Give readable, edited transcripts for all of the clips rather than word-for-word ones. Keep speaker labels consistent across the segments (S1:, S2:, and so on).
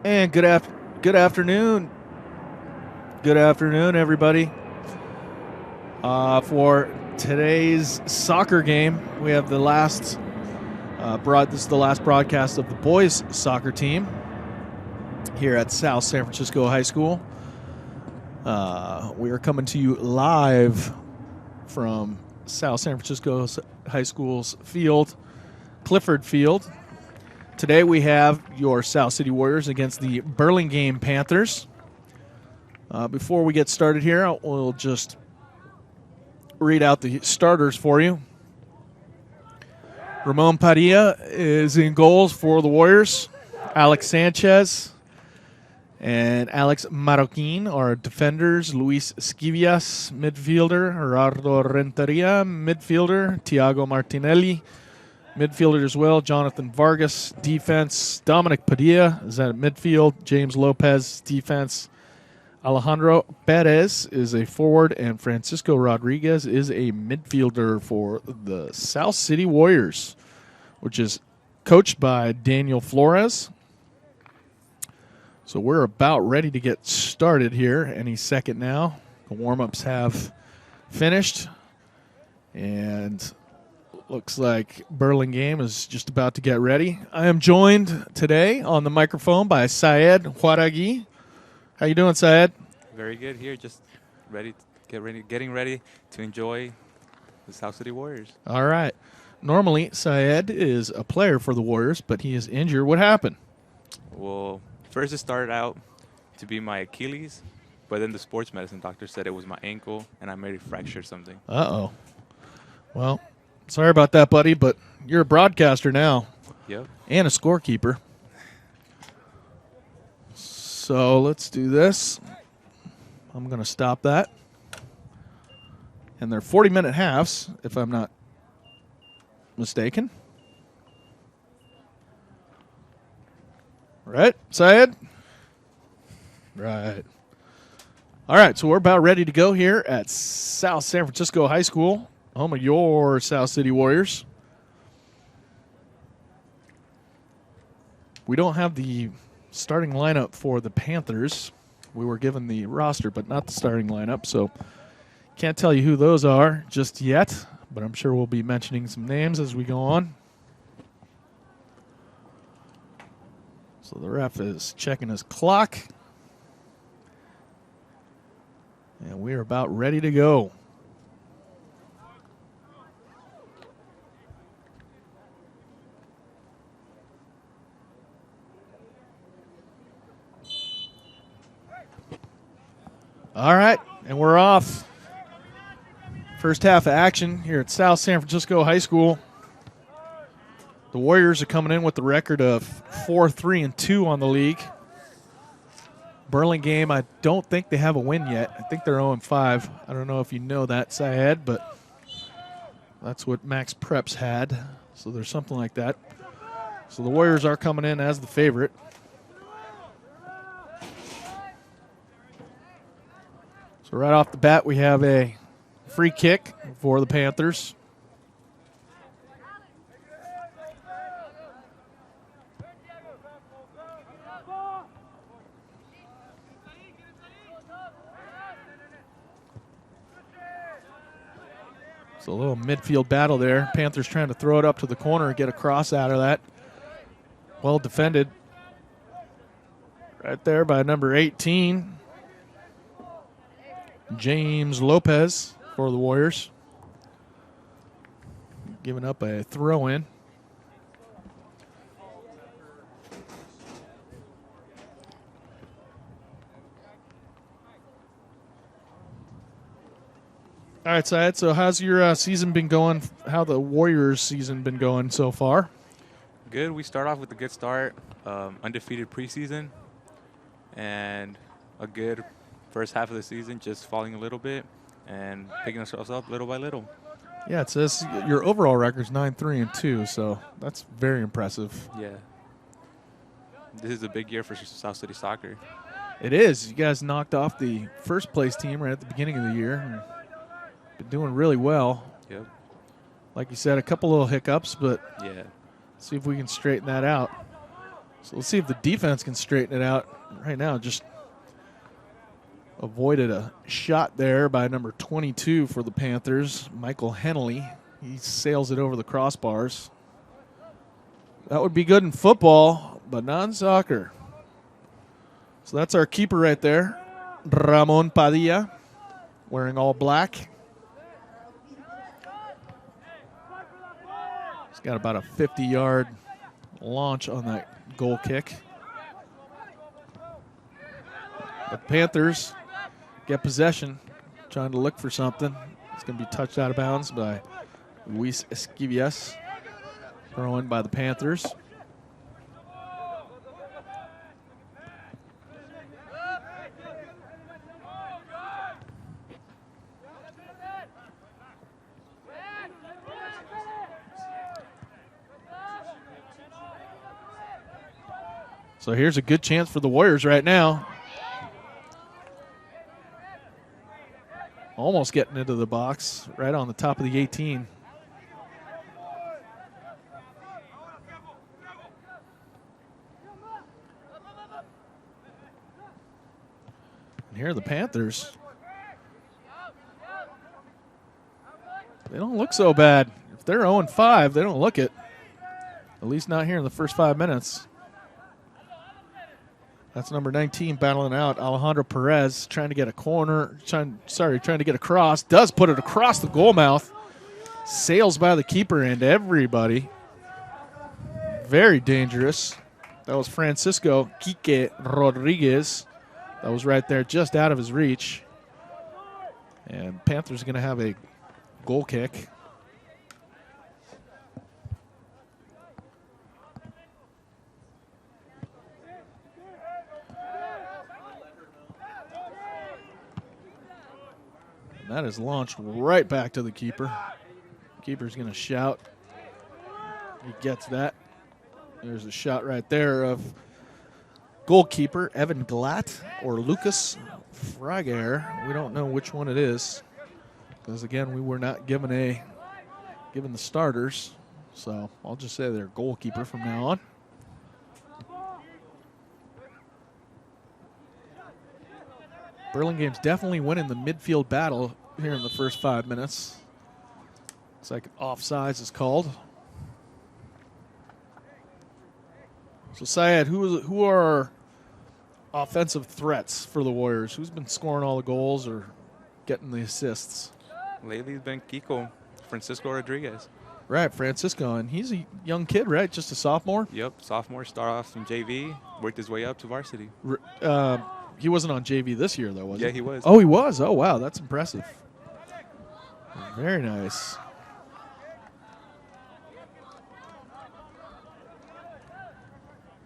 S1: And good afternoon. Good afternoon, everybody. For today's soccer game, we have the last this is the last broadcast of the boys soccer team here at South San Francisco High School. We are coming to you live from South San Francisco High School's field, Clifford Field. Today we have your South City Warriors against the Burlingame Panthers. Before we get started here, we'll just read out the starters for you. Ramon Padilla is in goals for the Warriors. Alex Sanchez and Alex Marroquin are defenders. Luis Esquivias, midfielder. Gerardo Renteria, midfielder. Tiago Martinelli, midfielder as well. Jonathan Vargas, defense. Dominic Padilla is at midfield. James Lopez, defense. Alejandro Perez is a forward, and Francisco Rodriguez is a midfielder for the South City Warriors, which is coached by Daniel Flores. So we're about ready to get started here any second now. The warm-ups have finished, and looks like Burlingame is just about to get ready. I am joined today on the microphone by Syed Huaraghi. How you doing, Syed?
S2: Very good here. Just getting ready to enjoy the South City Warriors.
S1: All right. Normally, Syed is a player for the Warriors, but he is injured. What happened?
S2: Well, first it started out to be my Achilles, but then the sports medicine doctor said it was my ankle, and I may have fractured something.
S1: Uh-oh. Well, sorry about that, buddy, but you're a broadcaster now.
S2: Yep.
S1: And a scorekeeper. So let's do this. I'm going to stop that. And they're 40-minute halves, if I'm not mistaken. Right, Syed? Right. All right, so we're about ready to go here at South San Francisco High School, home of your South City Warriors. We don't have the starting lineup for the Panthers. We were given the roster, but not the starting lineup, so can't tell you who those are just yet, but I'm sure we'll be mentioning some names as we go on. So the ref is checking his clock, and we are about ready to go. All right, and we're off. First half of action here at South San Francisco High School. The Warriors are coming in with the record of 4-3-2 on the league. Burlingame, I don't think they have a win yet. I think they're 0-5. I don't know if you know that, Syed, but that's what Max Preps had. So there's something like that. So the Warriors are coming in as the favorite. So right off the bat, we have a free kick for the Panthers. So a little midfield battle there. Panthers trying to throw it up to the corner and get a cross out of that. Well defended. Right there by number 18. James Lopez for the Warriors. Giving up a throw-in. All right, Syed, so how's your season been going? How the Warriors' season been going so far?
S2: Good. We start off with a good start, undefeated preseason, and a good first half of the season, just falling a little bit and picking ourselves up little by little.
S1: Yeah, it says your overall record's 9-3-2, so that's very impressive.
S2: Yeah. This is a big year for South City soccer.
S1: It is. You guys knocked off the first place team right at the beginning of the year. And been doing really well.
S2: Yep.
S1: Like you said, a couple little hiccups, but
S2: yeah,
S1: see if we can straighten that out. So let's see if the defense can straighten it out. Right now, just avoided a shot there by number 22 for the Panthers, Michael Henley. He sails it over the crossbars. That would be good in football, but not in soccer. So that's our keeper right there, Ramon Padilla, wearing all black. He's got about a 50-yard launch on that goal kick. The Panthers get possession, trying to look for something. It's going to be touched out of bounds by Luis Esquivias. Thrown by the Panthers. So here's a good chance for the Warriors right now. Almost getting into the box, right on the top of the 18. And here are the Panthers. They don't look so bad. If they're 0-5, they don't look it. At least not here in the first 5 minutes. That's number 19 battling out. Alejandro Perez trying to get a corner. Trying to get across. Does put it across the goal mouth. Sails by the keeper and everybody. Very dangerous. That was Francisco Quique Rodriguez. That was right there just out of his reach. And Panthers are going to have a goal kick. That is launched right back to the keeper. Keeper's going to shout. He gets that. There's a shot right there of goalkeeper Evan Glatt or Lucas Frager. We don't know which one it is because, again, we were not given the starters. So I'll just say they're goalkeeper from now on. Burlingame's definitely winning the midfield battle here in the first 5 minutes. Looks like offsides is called. So, Syed, who are our offensive threats for the Warriors? Who's been scoring all the goals or getting the assists?
S2: Lately it's been Francisco Rodriguez.
S1: Right, Francisco, and he's a young kid, right? Just a sophomore?
S2: Yep, sophomore, start off in JV, worked his way up to varsity.
S1: He wasn't on JV this year, though, was he?
S2: Yeah, he was.
S1: Oh, he was? Oh, wow, that's impressive. Very nice.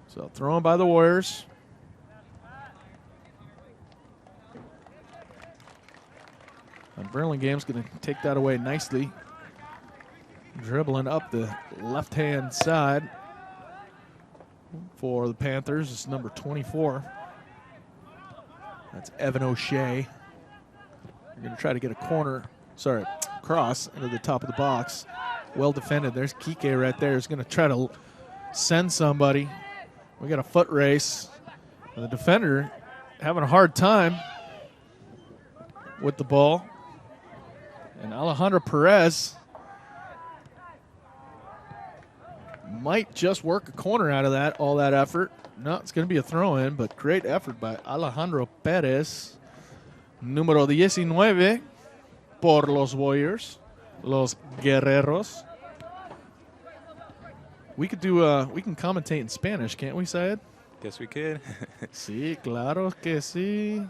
S1: So, thrown by the Warriors. And Burlingame's going to take that away nicely. Dribbling up the left-hand side for the Panthers is number 24. That's Evan O'Shea. They're going to try to get a cross into the top of the box. Well defended. There's Kike right there. He's going to try to send somebody. We got a foot race. And the defender having a hard time with the ball. And Alejandro Perez might just work a corner out of that, all that effort. No, it's going to be a throw-in, but great effort by Alejandro Perez. Número 19 por los Warriors, los Guerreros. We can commentate in Spanish, can't we, Syed?
S2: Yes, we could.
S1: Sí, claro que sí.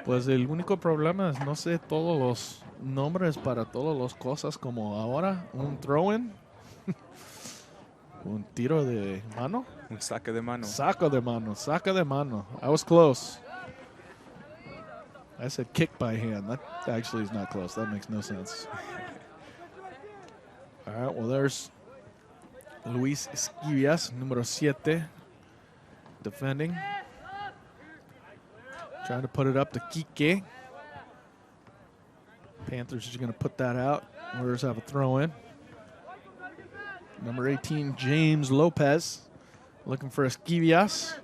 S1: Pues el único problema es no sé todos los nombres para todas las cosas como ahora. Un throw-in. Un tiro de mano.
S2: Un saque de mano.
S1: Saco de mano. Saca de mano. I was close. I said kick by hand. That actually is not close. That makes no sense. All right, well, there's Luis Esquivias, número 7, defending. Trying to put it up to Kike. Panthers are going to put that out. Warriors have a throw in. Number 18, James Lopez. Looking for Esquivias.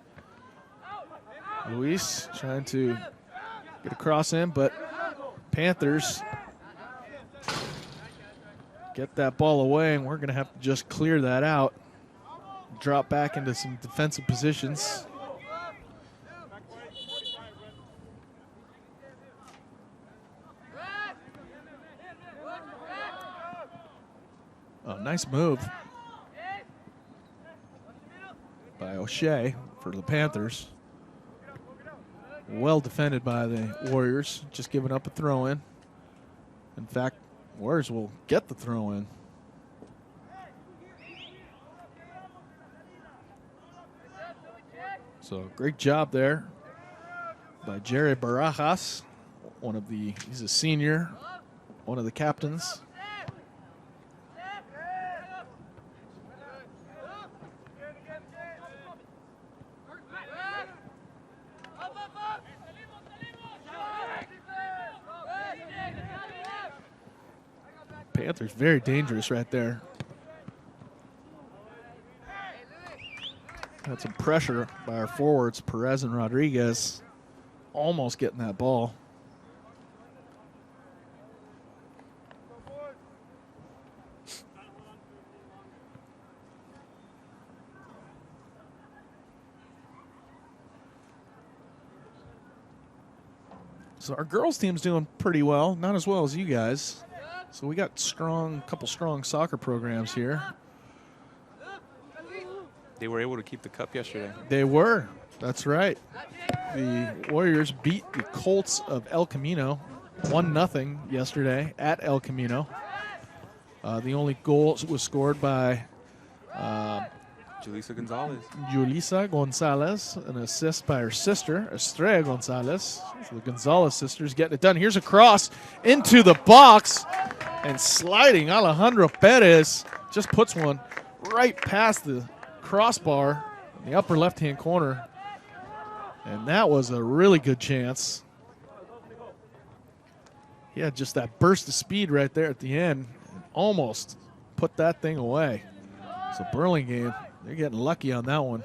S1: Luis trying to get a cross in, but Panthers get that ball away, and we're going to have to just clear that out. Drop back into some defensive positions. Oh, nice move by O'Shea for the Panthers. Well defended by the Warriors, just giving up a throw-in. In fact, Warriors will get the throw-in. So great job there by Jerry Barajas, he's a senior, one of the captains. Panthers very dangerous right there. Had some pressure by our forwards, Perez and Rodriguez, almost getting that ball. So our girls team's doing pretty well, not as well as you guys. So we got couple strong soccer programs here.
S2: They were able to keep the cup yesterday.
S1: They were. That's right. The Warriors beat the Colts of El Camino 1-0 yesterday at El Camino. The only goal was scored by Julissa Gonzalez, an assist by her sister, Estrella Gonzalez. So the Gonzalez sisters getting it done. Here's a cross into the box, and sliding Alejandro Perez just puts one right past the crossbar in the upper left-hand corner. And that was a really good chance. He had just that burst of speed right there at the end. Almost put that thing away. So Burlingame, they're getting lucky on that one.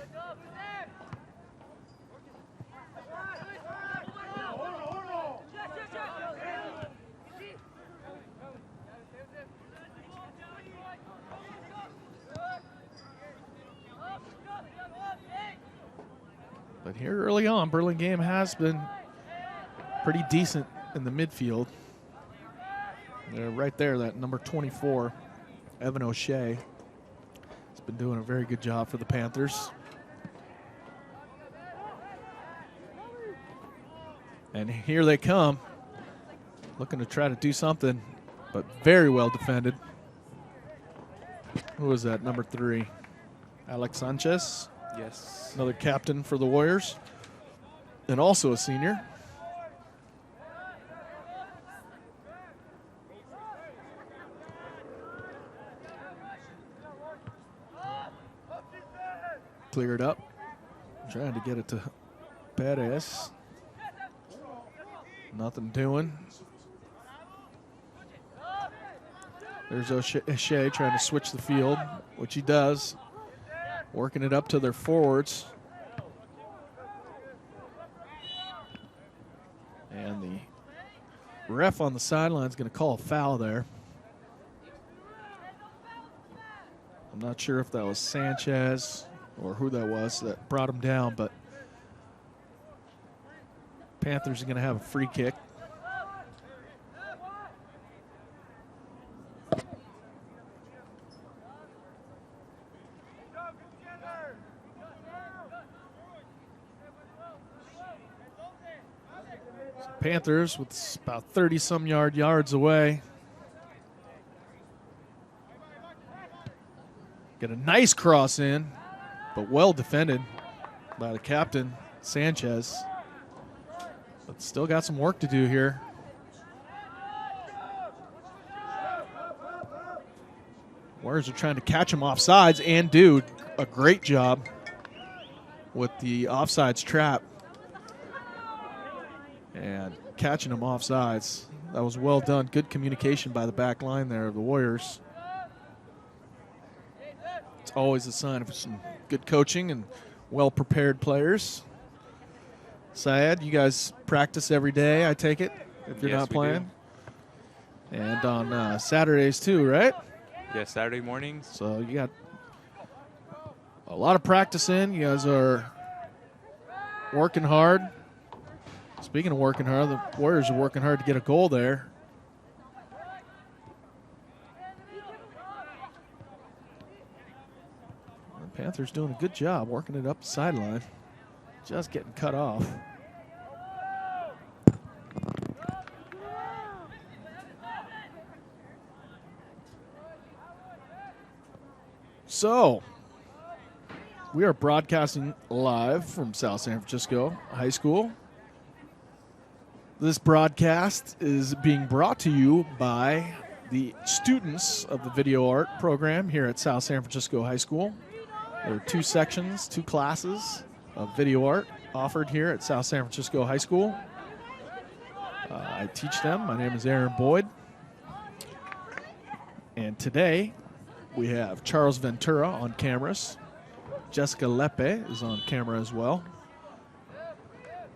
S1: But here early on, Burlingame has been pretty decent in the midfield. They're right there, that number 24, Evan O'Shea. He's been doing a very good job for the Panthers. And here they come, looking to try to do something, but very well defended. Who was that, number 3? Alex Sanchez?
S2: Yes.
S1: Another captain for the Warriors, and also a senior. Cleared up. Trying to get it to Perez. Nothing doing. There's O'Shea trying to switch the field, which he does. Working it up to their forwards. And the ref on the sideline is going to call a foul there. I'm not sure if that was Sanchez or who that was that brought him down, but Panthers are going to have a free kick. Panthers with about 30-some yards away. Get a nice cross in, but well defended by the captain, Sanchez. But still got some work to do here. Warriors are trying to catch him offsides and do a great job with the offsides trap. And catching him offsides. That was well done. Good communication by the back line there of the Warriors. It's always a sign of some good coaching and well-prepared players. Syed, you guys practice every day, I take it, if you're
S2: Yes,
S1: not
S2: we
S1: playing? And on Saturdays too, right?
S2: Yeah, Saturday mornings.
S1: So you got a lot of practice in. You guys are working hard. Speaking of working hard, the Warriors are working hard to get a goal there. The Panthers doing a good job working it up the sideline. Just getting cut off. So, we are broadcasting live from South San Francisco High School. This broadcast is being brought to you by the students of the video art program here at South San Francisco High School. There are 2 sections, 2 classes of video art offered here at South San Francisco High School. I teach them. My name is Aaron Boyd. And today we have Charles Ventura on cameras. Jessica Lepe is on camera as well.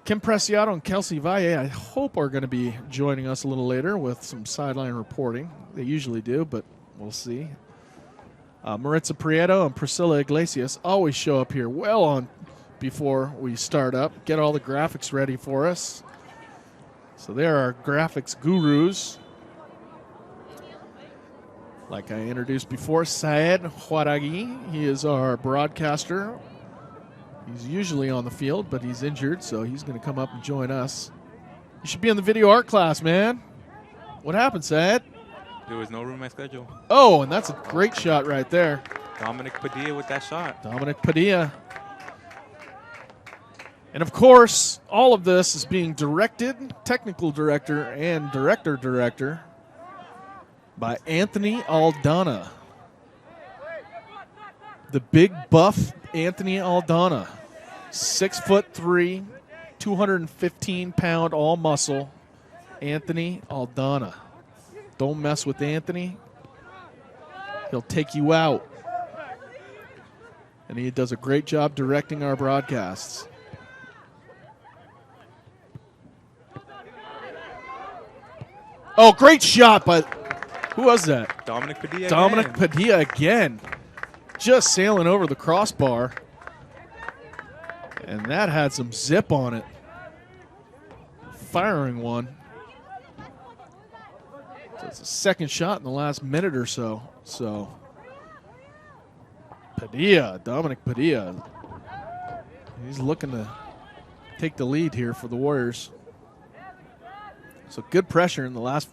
S1: Kim Preciado and Kelsey Valle, I hope, are going to be joining us a little later with some sideline reporting. They usually do, but we'll see. Maritza Prieto and Priscilla Iglesias always show up here well on before we start up, get all the graphics ready for us. So they're our graphics gurus. Like I introduced before, Syed Huaraghi, he is our broadcaster. He's usually on the field, but he's injured, so he's going to come up and join us. You should be in the video art class, man. What happened, Syed?
S2: There was no room in my schedule.
S1: Oh, and that's a great shot right there.
S2: Dominic Padilla with that shot.
S1: Dominic Padilla. And, of course, all of this is being directed, technical director and director, by Anthony Aldana. The big buff Anthony Aldana. 6'3", 215-pound all muscle. Anthony Aldana. Don't mess with Anthony. He'll take you out. And he does a great job directing our broadcasts. Oh, great shot, but who was that?
S2: Dominic Padilla.
S1: Dominic Padilla again. Just sailing over the crossbar. And that had some zip on it. Firing one. So it's a second shot in the last minute or so. So Padilla, Dominic Padilla. He's looking to take the lead here for the Warriors. So good pressure in the last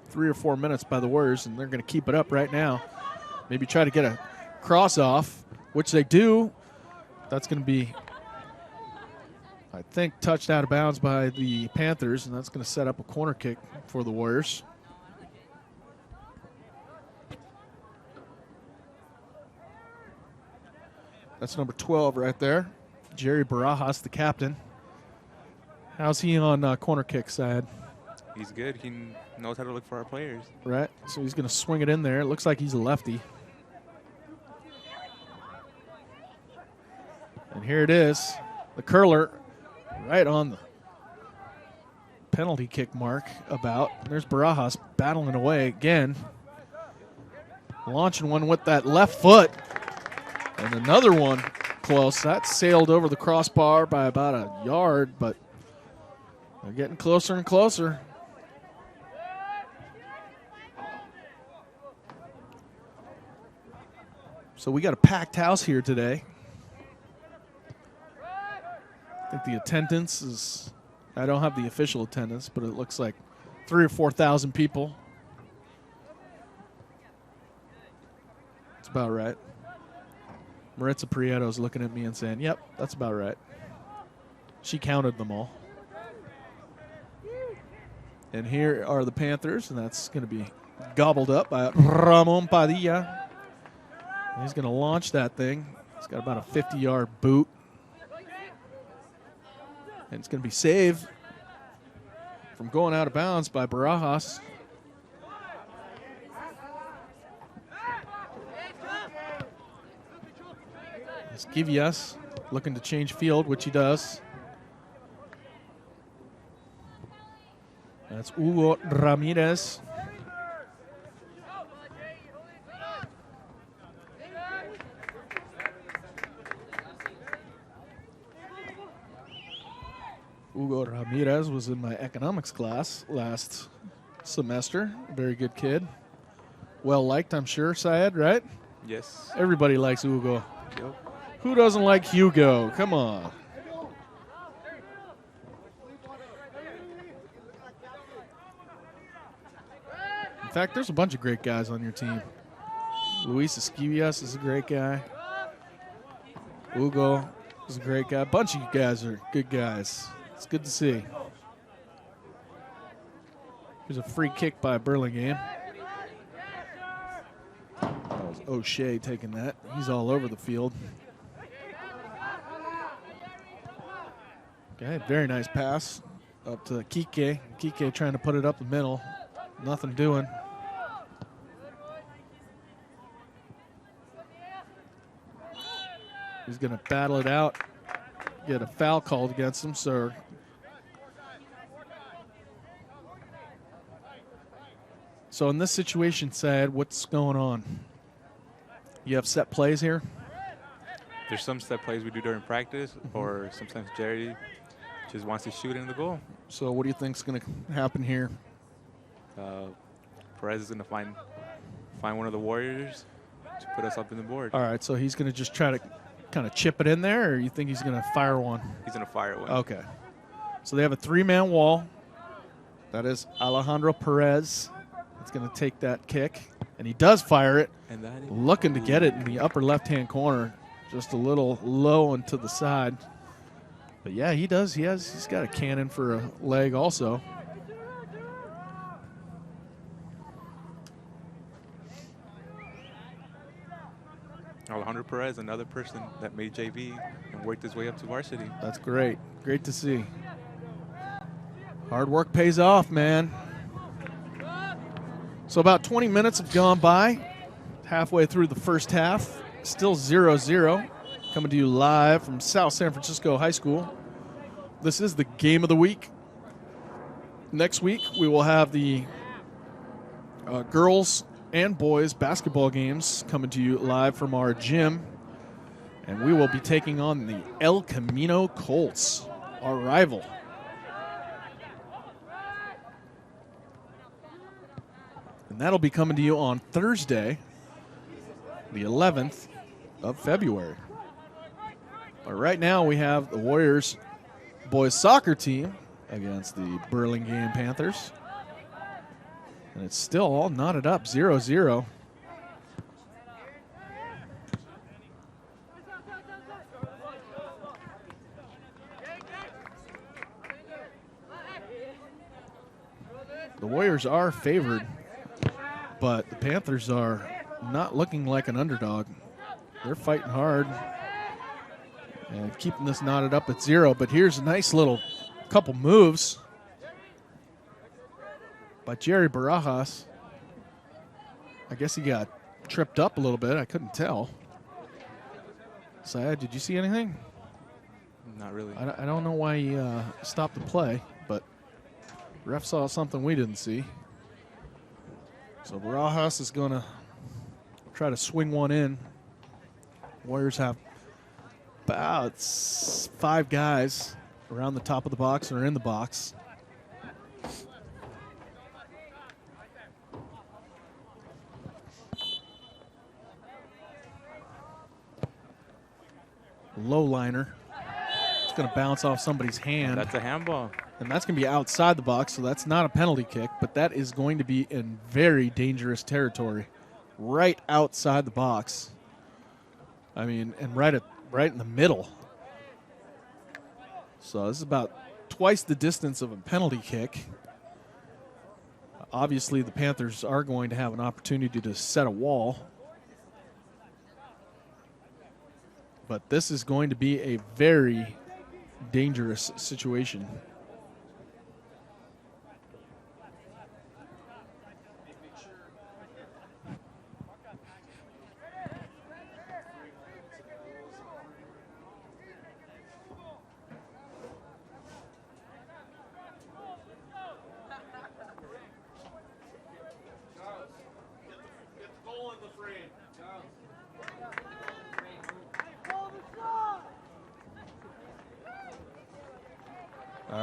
S1: 3 or 4 minutes by the Warriors, and they're going to keep it up right now. Maybe try to get a cross off, which they do. That's going to be, I think, touched out of bounds by the Panthers, and that's going to set up a corner kick for the Warriors. That's number 12 right there. Jerry Barajas, the captain. How's he on corner kick side?
S2: He's good. He knows how to look for our players.
S1: Right, so he's going to swing it in there. It looks like he's a lefty. And here it is, the curler right on the penalty kick mark about. There's Barajas battling away again. Launching one with that left foot. And another one close. That sailed over the crossbar by about a yard, but they're getting closer and closer. So we got a packed house here today. I think the attendance is, I don't have the official attendance, but it looks like 3,000 or 4,000 people. That's about right. Maritza Prieto is looking at me and saying, yep, that's about right. She counted them all. And here are the Panthers, and that's going to be gobbled up by Ramon Padilla. He's going to launch that thing. He's got about a 50-yard boot. And it's going to be saved from going out of bounds by Barajas. Skivias looking to change field, which he does. That's Hugo Ramirez. Hugo Ramirez was in my economics class last semester. Very good kid. Well liked, I'm sure, Syed, right?
S2: Yes.
S1: Everybody likes Hugo.
S2: Yep.
S1: Who doesn't like Hugo? Come on. In fact, there's a bunch of great guys on your team. Luis Esquivias is a great guy. Hugo is a great guy. A bunch of you guys are good guys. It's good to see. Here's a free kick by Burlingame. That was O'Shea taking that. He's all over the field. Okay, very nice pass up to Kike. Kike trying to put it up the middle. Nothing doing. He's going to battle it out. Get a foul called against him, so. So in this situation, Sad, what's going on? You have set plays here?
S2: There's some set plays we do during practice, or sometimes Jerry just wants to shoot in the goal.
S1: So what do you think's going to happen here?
S2: Perez is going to find one of the Warriors to put us up in the board.
S1: All right, so he's going to just try to kind of chip it in there, or you think he's going to fire one?
S2: He's going to fire one.
S1: Okay. So they have a three-man wall. That is Alejandro Perez. That's going to take that kick, and he does fire it.
S2: And that is
S1: looking to get it in the upper left-hand corner, just a little low and to the side. But yeah, he does. He's got a cannon for a leg also.
S2: Alejandro Perez, another person that made JV and worked his way up to varsity.
S1: That's great. Great to see. Hard work pays off, man. So about 20 minutes have gone by. Halfway through the first half. Still 0-0. Coming to you live from South San Francisco High School. This is the game of the week. Next week, we will have the girls and boys basketball games coming to you live from our gym. And we will be taking on the El Camino Colts, our rival. And that'll be coming to you on Thursday, the 11th of February. But right now we have the Warriors boys soccer team against the Burlingame Panthers. And it's still all knotted up, 0-0. The Warriors are favored, but the Panthers are not looking like an underdog. They're fighting hard and keeping this knotted up at 0. But here's a nice little couple moves by Jerry Barajas. I guess he got tripped up a little bit. I couldn't tell. Syed, did you see anything?
S2: Not really.
S1: I don't know why he stopped the play, but ref saw something we didn't see. So Barajas is going to try to swing one in. Warriors have about 5 guys around the top of the box or in the box. Low liner. It's going to bounce off somebody's hand.
S2: That's a handball.
S1: And that's going to be outside the box, so that's not a penalty kick, but that is going to be in very dangerous territory. Right outside the box. I mean, and right in the middle. So this is about twice the distance of a penalty kick. Obviously, the Panthers are going to have an opportunity to set a wall. But this is going to be a very dangerous situation.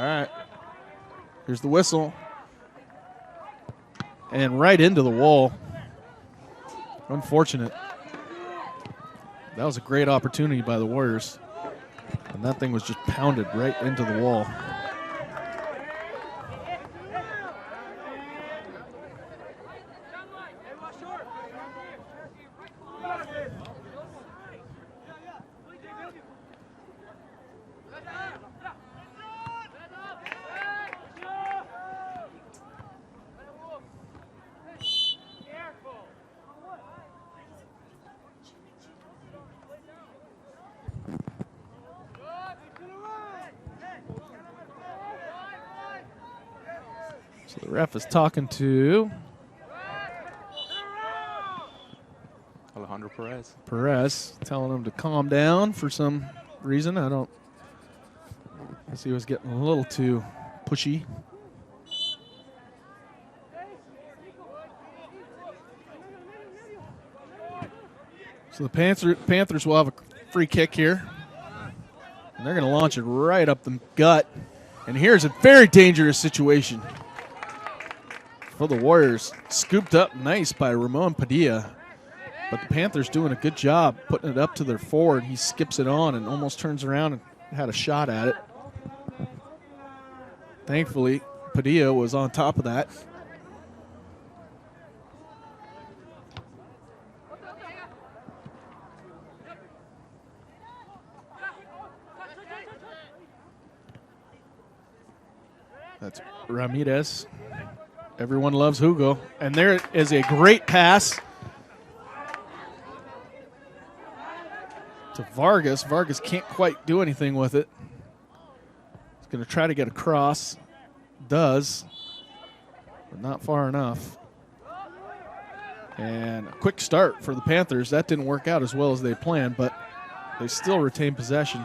S1: right. Here's the whistle. And right into the wall. Unfortunate. That was a great opportunity by the Warriors. And that thing was just pounded right into the wall. So the ref is talking to
S2: Alejandro
S1: Perez, telling him to calm down for some reason. I guess he was getting a little too pushy. So the Panthers will have a free kick here. And they're going to launch it right up the gut. And here's a very dangerous situation for the Warriors. Scooped up nice by Ramon Padilla. But the Panthers doing a good job putting it up to their forward. He skips it on and almost turns around and had a shot at it. Thankfully, Padilla was on top of that. That's Ramirez. Everyone loves Hugo. And there is a great pass to Vargas. Vargas can't quite do anything with it. He's going to try to get across. Does, but not far enough. And a quick start for the Panthers. That didn't work out as well as they planned, but they still retain possession.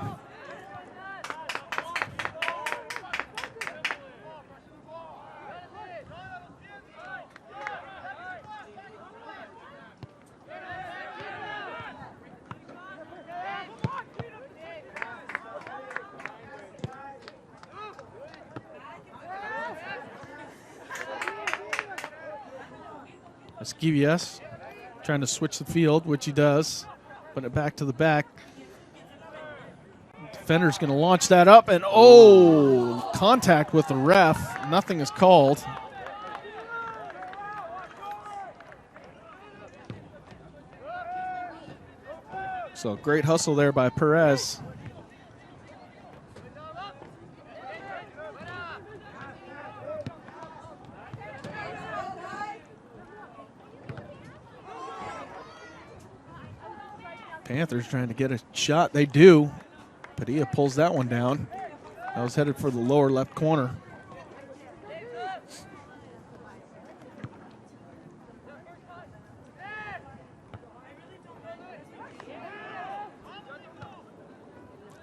S1: Esquivias trying to switch the field, which he does. Put it back to the back. Defender's going to launch that up, and contact with the ref. Nothing is called. So great hustle there by Perez. Panthers trying to get a shot. They do. Padilla pulls that one down. That was headed for the lower left corner.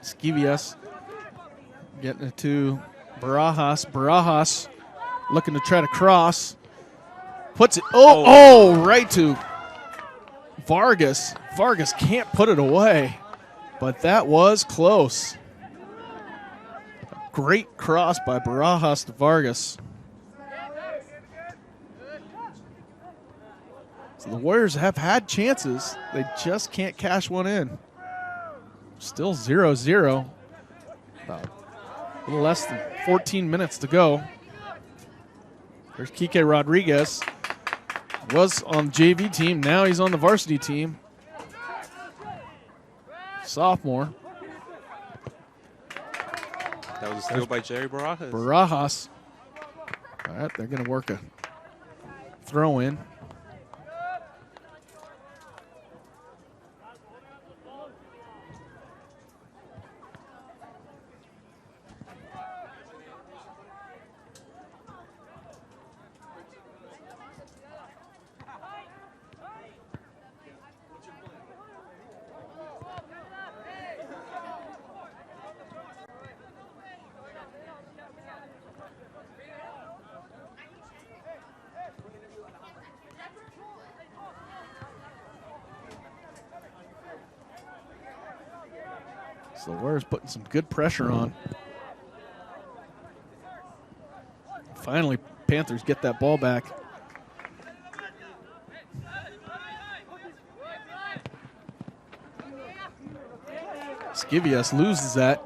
S1: Esquivias getting it to Barajas. Barajas looking to try to cross. Puts it, right to Vargas. Vargas can't put it away, but that was close. A great cross by Barajas to Vargas. So the Warriors have had chances. They just can't cash one in. Still 0-0. About a little less than 14 minutes to go. There's Kike Rodriguez. Was on the JV team. Now he's on the varsity team. Sophomore.
S2: That was a steal by Jerry Barajas.
S1: Barajas. All right, they're going to work a throw in. So the Warriors putting some good pressure on. Finally, Panthers get that ball back. Skivias loses that.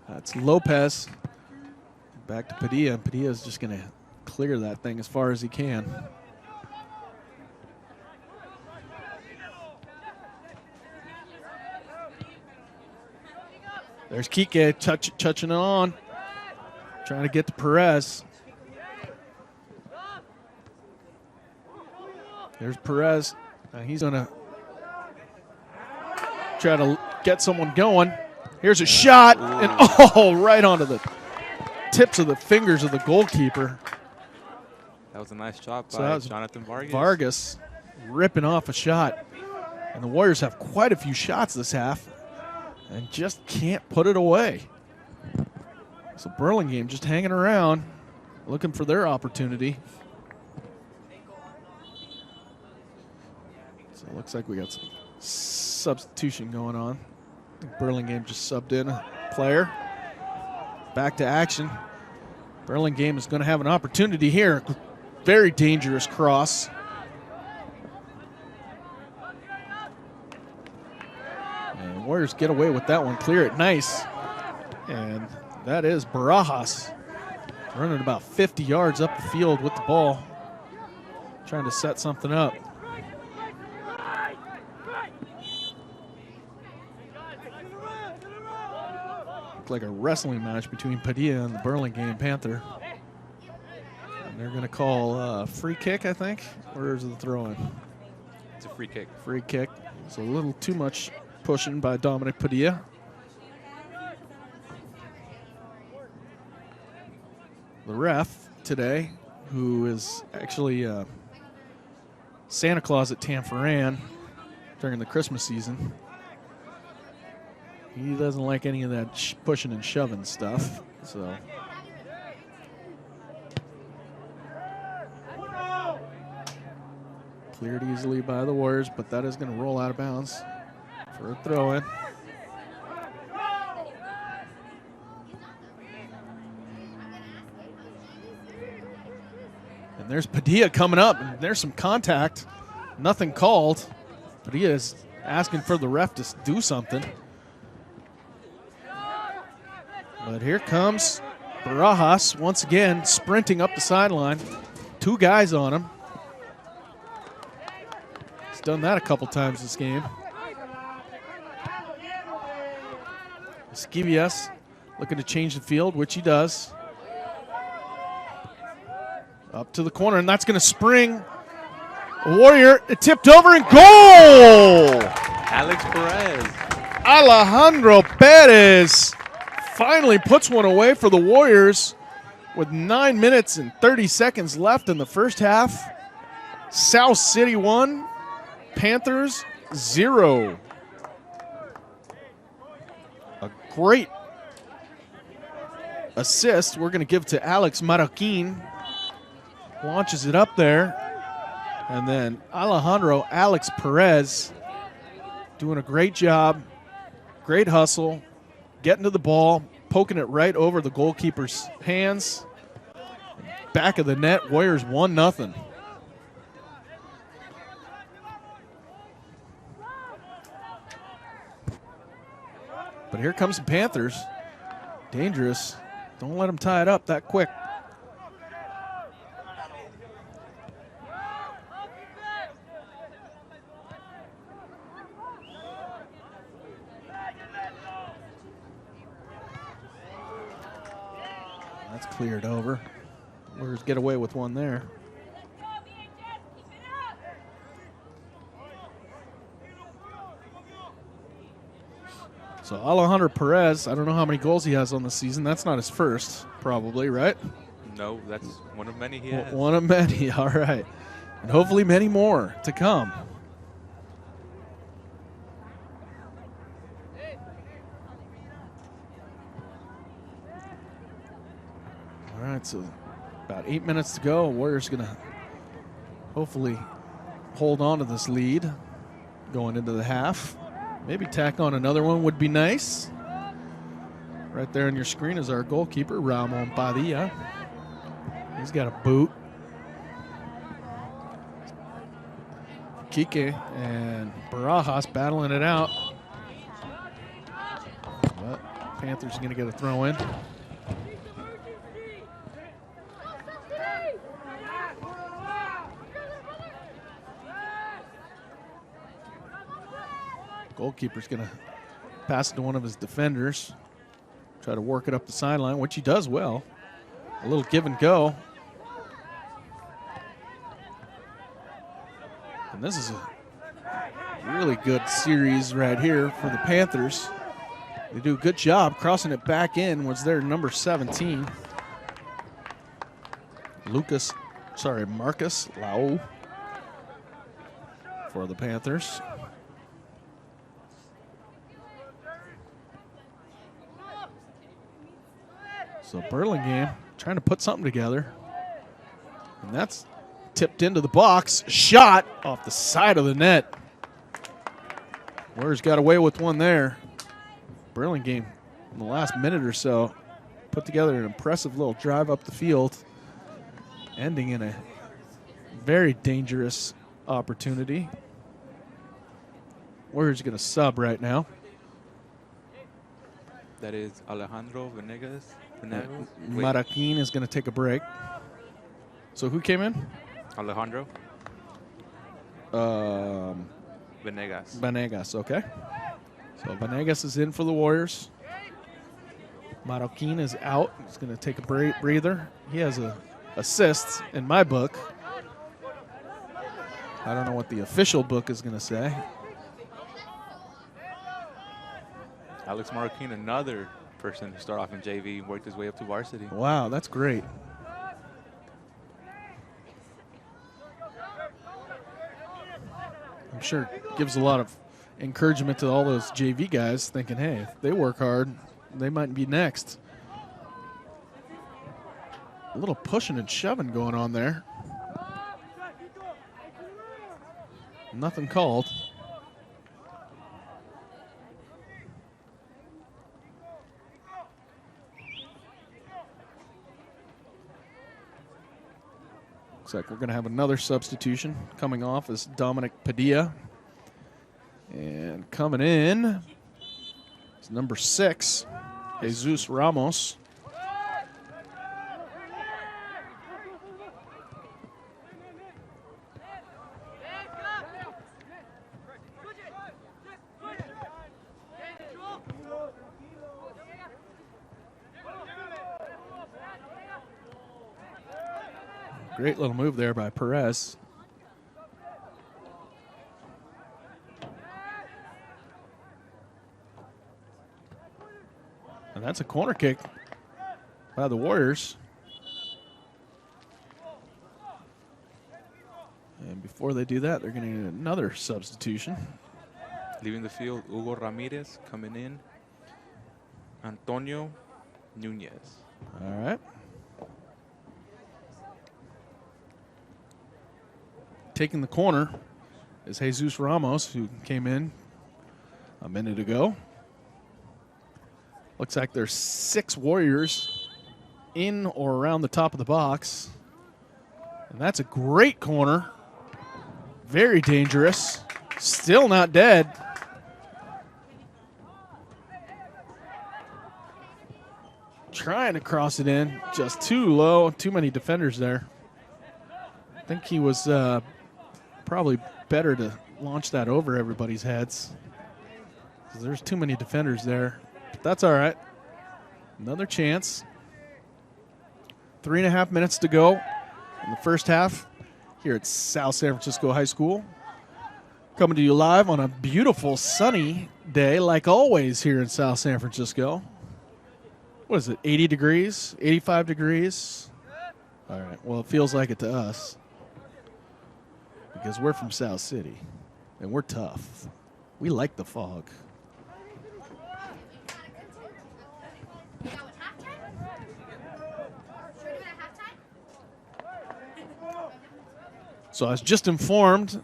S1: That's Lopez. Back to Padilla. Padilla's just going to clear that thing as far as he can. There's Kike touching it on. Trying to get to Perez. There's Perez. Now he's going to try to get someone going. Here's a shot, and right onto the tips of the fingers of the goalkeeper.
S2: That was a nice shot by Jonathan Vargas.
S1: Vargas ripping off a shot. And the Warriors have quite a few shots this half and just can't put it away. So Burlingame just hanging around, looking for their opportunity. So it looks like we got some substitution going on. I think Burlingame just subbed in a player. Back to action. Burlingame is going to have an opportunity here. Very dangerous cross. And Warriors get away with that one. Clear it nice. And that is Barajas running about 50 yards up the field with the ball. Trying to set something up. Like a wrestling match between Padilla and the Burlingame Panther. And they're going to call a free kick, I think. Or is it the throw-in?
S2: It's a free kick.
S1: Free kick. It's a little too much pushing by Dominic Padilla. The ref today, who is actually Santa Claus at Tanforan during the Christmas season. He doesn't like any of that pushing and shoving stuff. So cleared easily by the Warriors, but that is going to roll out of bounds for a throw-in. And there's Padilla coming up, and there's some contact. Nothing called. Padilla is asking for the ref to do something. But here comes Barajas once again sprinting up the sideline. Two guys on him. He's done that a couple times this game. Skivias looking to change the field, which he does. Up to the corner, and that's going to spring. A Warrior, it tipped over and goal!
S2: Alex Perez.
S1: Alejandro Perez finally puts one away for the Warriors with 9 minutes and 30 seconds left in the first half. South City 1, Panthers 0. A great assist we're going to give to Alex Marroquin. Launches it up there. And then Alex Perez doing a great job. Great hustle. Getting to the ball, poking it right over the goalkeeper's hands. Back of the net, Warriors 1-0. But here comes the Panthers. Dangerous. Don't let them tie it up that quick. That's cleared over. Warriors get away with one there. So Alejandro Perez, I don't know how many goals he has on the season. That's not his first, probably, right?
S2: No, that's one of many he has.
S1: One of many, all right. And hopefully many more to come. All right, so about 8 minutes to go. Warriors going to hopefully hold on to this lead going into the half. Maybe tack on another one would be nice. Right there on your screen is our goalkeeper, Ramon Padilla. He's got a boot. Kike and Barajas battling it out. But Panthers are going to get a throw in. Goalkeeper's going to pass it to one of his defenders. Try to work it up the sideline, which he does well. A little give and go. And this is a really good series right here for the Panthers. They do a good job crossing it back in. Was their number 17. Marcus Lau for the Panthers. So Burlingame trying to put something together. And that's tipped into the box. Shot off the side of the net. Warriors got away with one there. Burlingame in the last minute or so put together an impressive little drive up the field, ending in a very dangerous opportunity. Warriors going to sub right now.
S2: That is Alejandro Venegas.
S1: Maraquin is going to take a break. So who came in?
S2: Alejandro. Venegas,
S1: okay. So Venegas is in for the Warriors. Maraquin is out. He's going to take a breather. He has a assist in my book. I don't know what the official book is going to say.
S2: Alex Maraquin, another person who started off in JV, worked his way up to varsity.
S1: Wow, that's great. I'm sure it gives a lot of encouragement to all those JV guys thinking, hey, if they work hard, they might be next. A little pushing and shoving going on there. Nothing called. Looks like we're going to have another substitution. Coming off is Dominic Padilla. And coming in is number 6, Jesus Ramos. Great little move there by Perez. And that's a corner kick by the Warriors. And before they do that, they're going to need another substitution.
S2: Leaving the field, Hugo Ramirez. Coming in, Antonio Nunez.
S1: All right. Taking the corner is Jesus Ramos, who came in a minute ago. Looks like there's 6 Warriors in or around the top of the box. And that's a great corner. Very dangerous. Still not dead. Trying to cross it in. Just too low. Too many defenders there. I think he was probably better to launch that over everybody's heads. There's too many defenders there. But that's all right. Another chance. 3.5 minutes to go in the first half here at South San Francisco High School. Coming to you live on a beautiful sunny day, like always here in South San Francisco. What is it, 80 degrees, 85 degrees? All right, well, it feels like it to us because we're from South City and we're tough. We like the fog. So I was just informed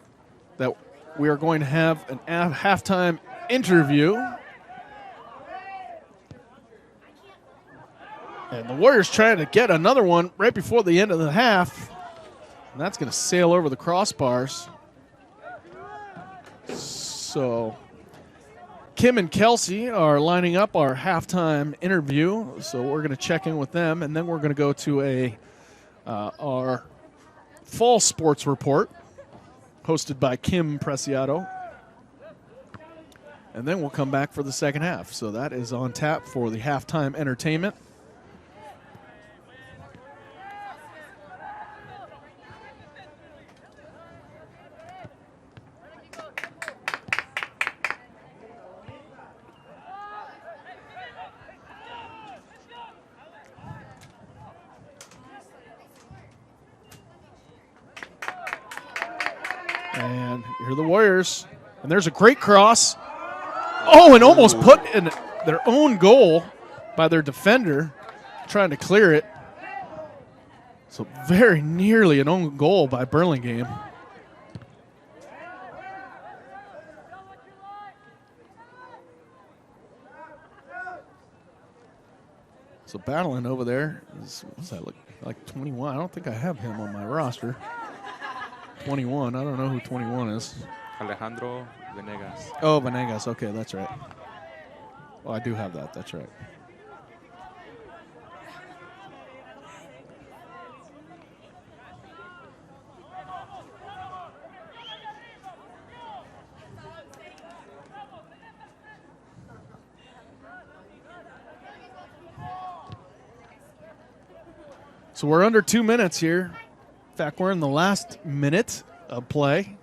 S1: that we are going to have an halftime interview. And the Warriors trying to get another one right before the end of the half. And that's going to sail over the crossbars. So Kim and Kelsey are lining up our halftime interview. So we're going to check in with them, and then we're going to go to our fall sports report hosted by Kim Preciado. And then we'll come back for the second half. So that is on tap for the halftime entertainment. And here are the Warriors. And there's a great cross. Oh, and almost put in their own goal by their defender, trying to clear it. So very nearly an own goal by Burlingame. So battling over there is, what's that look like, 21? I don't think I have him on my roster. 21. I don't know who 21 is.
S2: Alejandro Venegas.
S1: Oh, Venegas. Okay, that's right. Oh, I do have that. That's right. So we're under 2 minutes here. In fact, we're in the last minute of play.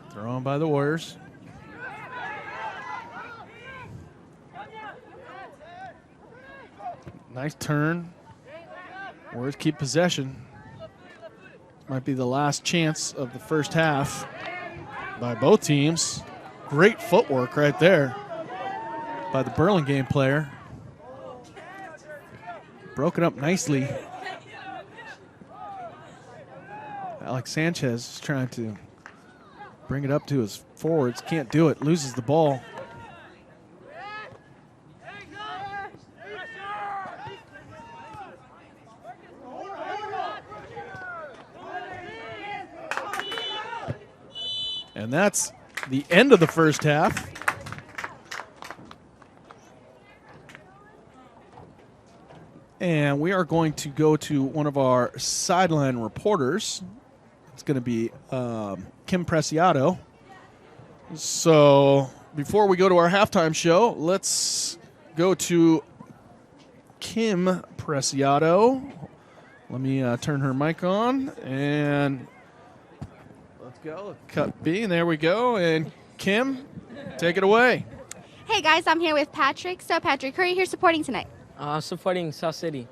S1: Thrown by the Warriors. Nice turn. Warriors keep possession. Might be the last chance of the first half by both teams. Great footwork right there by the Burlingame player. Broken up nicely. Alex Sanchez is trying to bring it up to his forwards. Can't do it. Loses the ball. And that's the end of the first half. And we are going to go to one of our sideline reporters. It's going to be Kim Preciado. So before we go to our halftime show, let's go to Kim Preciado. Let me turn her mic on, and let's go. Cut B, and there we go. And Kim, take it away.
S3: Hey guys, I'm here with Patrick. So Patrick, who are you here supporting tonight?
S4: I'm supporting South City.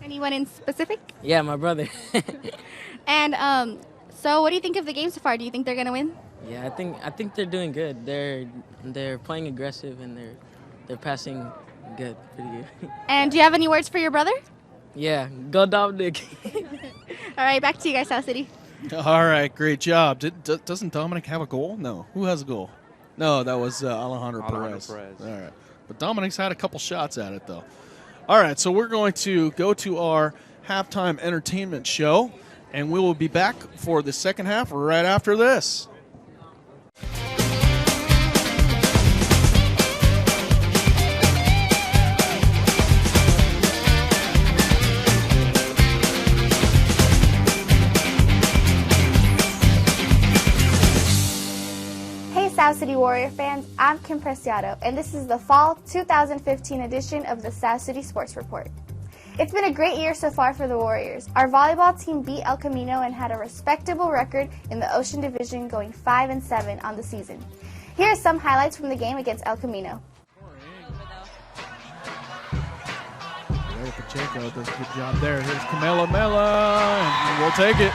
S3: Anyone in specific?
S4: Yeah, my brother.
S3: And so what do you think of the game so far? Do you think they're going to win?
S4: Yeah, I think they're doing good. They're playing aggressive and they're passing good, pretty good.
S3: And do you have any words for your brother?
S4: Yeah, go Dominic.
S3: All right, back to you guys, South City.
S1: All right, great job. Doesn't Dominic have a goal? No. Who has a goal? No, that was Alejandro Perez. All right. But Dominic's had a couple shots at it, though. All right, so we're going to go to our halftime entertainment show, and we will be back for the second half right after this.
S3: South City Warrior fans, I'm Kim Preciado, and this is the Fall 2015 edition of the South City Sports Report. It's been a great year so far for the Warriors. Our volleyball team beat El Camino and had a respectable record in the Ocean Division, going 5-7 on the season. Here are some highlights from the game against El Camino.
S1: Ray Pacheco does a good job there. Here's Camela Mella, and we'll take it.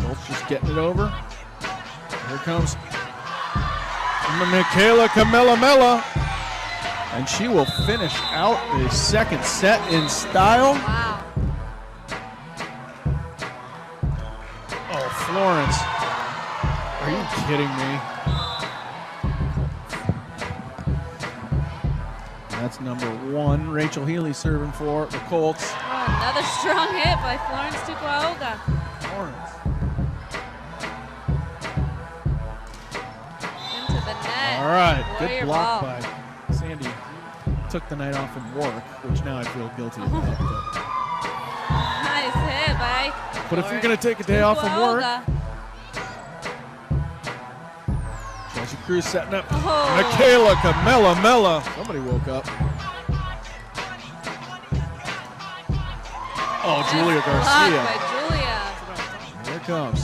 S1: Both just getting it over. Here comes Michaela Camela Mella, and she will finish out the second set in style.
S5: Wow.
S1: Oh, Florence. Are you kidding me? That's number 1. Rachel Healy serving for the Colts.
S5: Oh, another strong hit by Florence Tukwauga.
S1: Florence.
S5: Into the net.
S1: All right,
S5: Warrior
S1: good block
S5: ball.
S1: by Sandy. Took the night off from work, which now I feel guilty about.
S5: Nice hit by
S1: But if you're going to take a day off from work,
S5: Tukwauga.
S1: Chelsea Cruz setting up.
S5: Oh.
S1: Michaela Camela Mella. Somebody woke up. Oh, Julia
S5: Blocked
S1: Garcia.
S5: by Julia.
S1: Here it comes.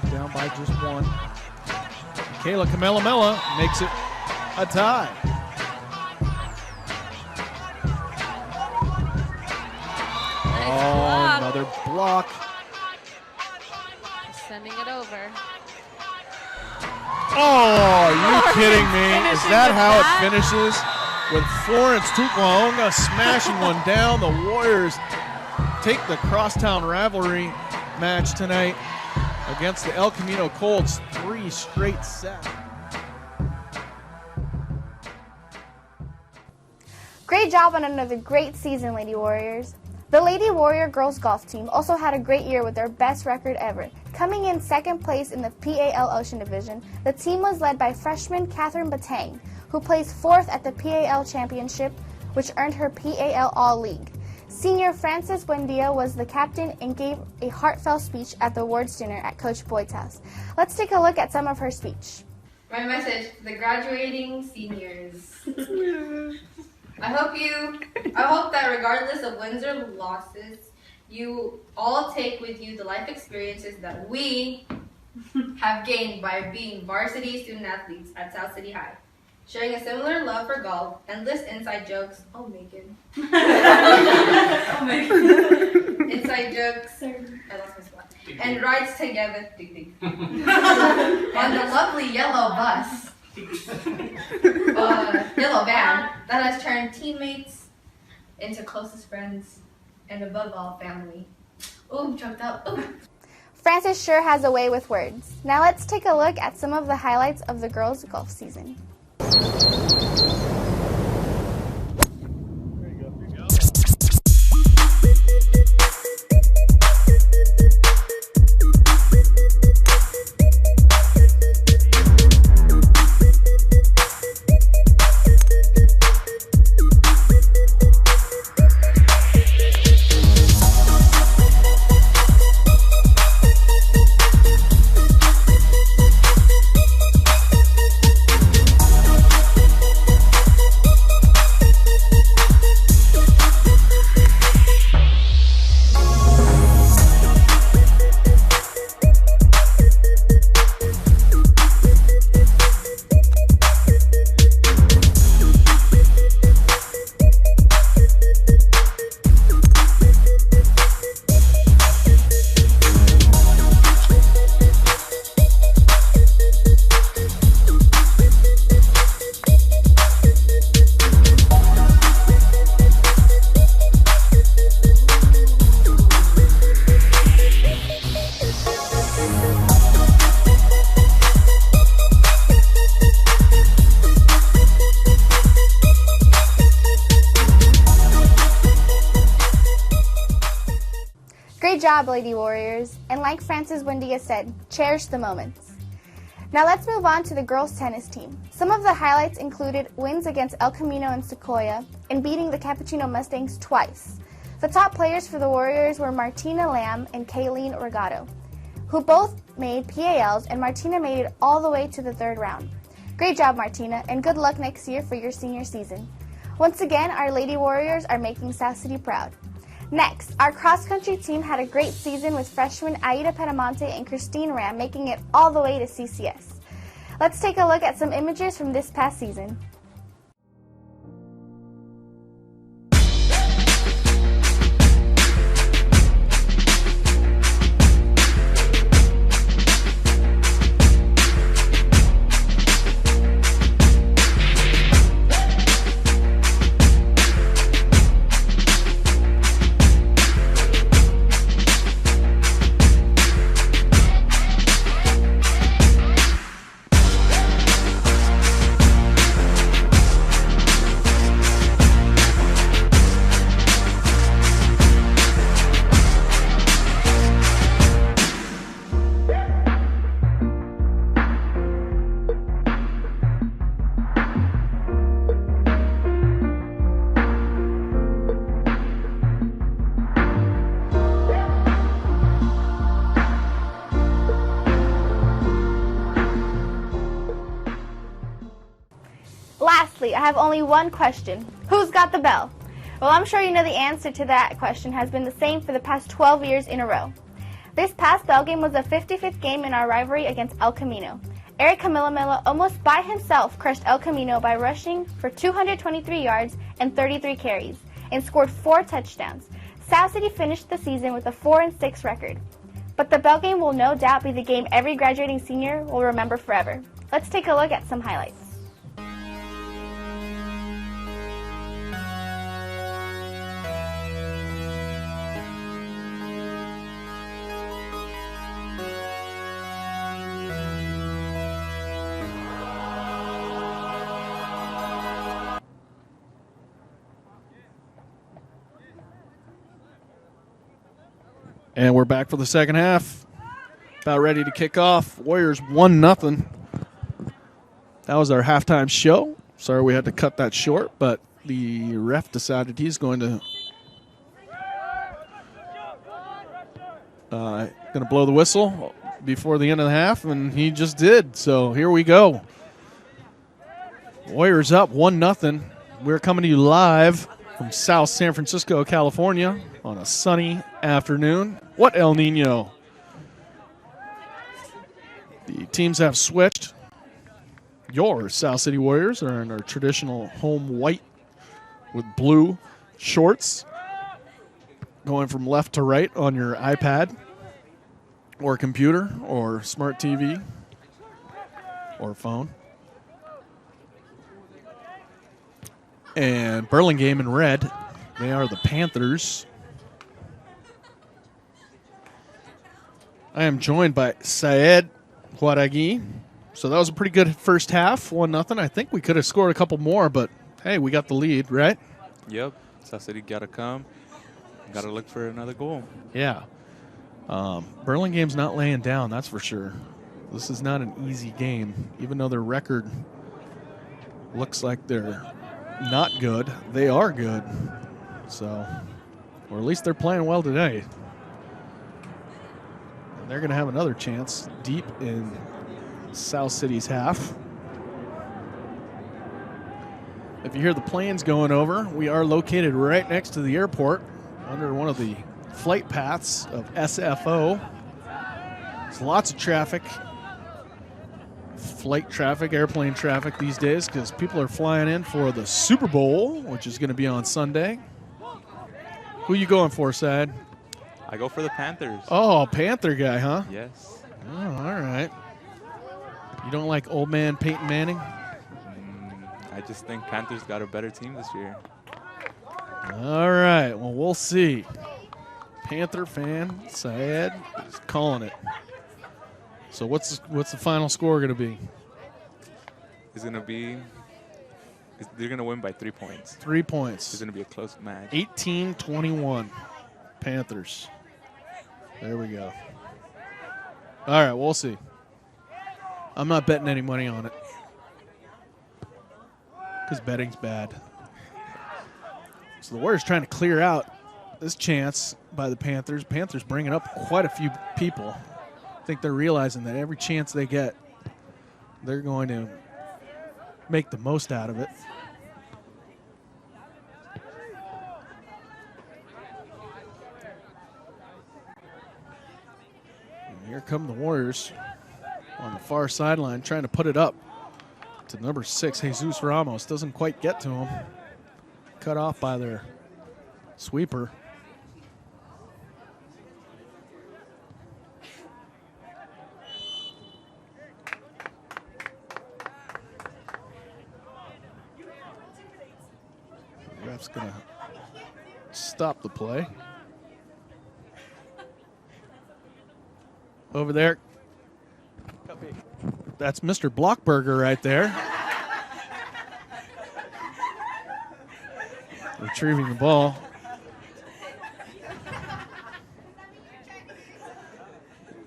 S1: He's down by just 1. Michaela Camela Mella makes it a tie.
S5: Nice
S1: Oh,
S5: block.
S1: another block.
S5: Sending it over.
S1: Oh, are you kidding me? Is
S5: Finishing
S1: that
S5: with
S1: how
S5: that?
S1: it finishes? With Florence Tukwauga smashing one down. The Warriors take the crosstown rivalry match tonight against the El Camino Colts. 3 straight sets.
S3: Great job on another great season, Lady Warriors. The Lady Warrior girls golf team also had a great year with their best record ever. Coming in second place in the PAL Ocean Division, the team was led by freshman Catherine Batang, who placed 4th at the PAL Championship, which earned her PAL All-League. Senior Frances Buendia was the captain and gave a heartfelt speech at the awards dinner at Coach Boyd's house. Let's take a look at some of her speech.
S6: My message to the graduating seniors. I hope that regardless of wins or losses, you all take with you the life experiences that we have gained by being varsity student athletes at South City High. Sharing a similar love for golf, endless inside jokes. Oh, Megan. Inside jokes. I lost my spot. And rides together. On the lovely yellow bus. Yellow van that has turned teammates into closest friends and above all family. Oh, I'm choked up. Ooh.
S3: Frances sure has a way with words. Now let's take a look at some of the highlights of the girls' golf season. Great job, Lady Warriors. And like Frances Buendia said, cherish the moments. Now let's move on to the girls' tennis team. Some of the highlights included wins against El Camino and Sequoia and beating the Cappuccino Mustangs twice. The top players for the Warriors were Martina Lamb and Kayleen Regato, who both made PALs, and Martina made it all the way to the 3rd round. Great job, Martina, and good luck next year for your senior season. Once again, our Lady Warriors are making South City proud. Next, our cross-country team had a great season with freshmen Aida Penamonte and Christine Ram making it all the way to CCS. Let's take a look at some images from this past season. I have only one question. Who's got the bell? Well, I'm sure you know the answer to that question has been the same for the past 12 years in a row. This past bell game was the 55th game in our rivalry against El Camino. Eric Camillamilla almost by himself crushed El Camino by rushing for 223 yards and 33 carries and scored 4 touchdowns. South City finished the season with a 4-6 record. But the bell game will no doubt be the game every graduating senior will remember forever. Let's take a look at some highlights.
S1: And we're back for the second half. About ready to kick off. Warriors 1-0. That was our halftime show. Sorry we had to cut that short, but the ref decided he's going to blow the whistle before the end of the half, and he just did. So here we go. Warriors up 1-0. We're coming to you live from South San Francisco, California on a sunny afternoon. What El Nino? The teams have switched. Your South City Warriors are in our traditional home white with blue shorts, going from left to right on your iPad or computer or smart TV or phone. And Burlingame in red, they are the Panthers. I am joined by Syed Huaragui. So that was a pretty good first half, 1-0. I think we could have scored a couple more, but hey, we got the lead, right?
S2: Yep. South City got to come. Got to look for another goal.
S1: Yeah. Burlingame's not laying down, that's for sure. This is not an easy game. Even though their record looks like they're not good, they are good. So, or at least they're playing well today. And they're going to have another chance deep in South City's half. If you hear the planes going over, we are located right next to the airport under one of the flight paths of SFO. There's lots of traffic, flight traffic, airplane traffic these days because people are flying in for the Super Bowl, which is going to be on Sunday. Who you going for, Sad?
S2: I go for the Panthers.
S1: Oh, Panther guy, huh?
S2: Yes.
S1: Oh, all right. You don't like old man Peyton Manning?
S2: I just think Panthers got a better team this year.
S1: All right. Well, we'll see. Panther fan Syed is calling it. So what's the final score going to be?
S2: It's going to be they're going to win by 3 points.
S1: 3 points.
S2: It's going to be a close match.
S1: 18-21 Panthers. There we go. All right, we'll see. I'm not betting any money on it because betting's bad. So the Warriors trying to clear out this chance by the Panthers. Panthers bringing up quite a few people. I think they're realizing that every chance they get, they're going to make the most out of it. And here come the Warriors on the far sideline trying to put it up to number 6, Jesus Ramos. Doesn't quite get to him. Cut off by their sweeper. The ref's going to stop the play. Over there. That's Mr. Blockberger right there. Retrieving the ball.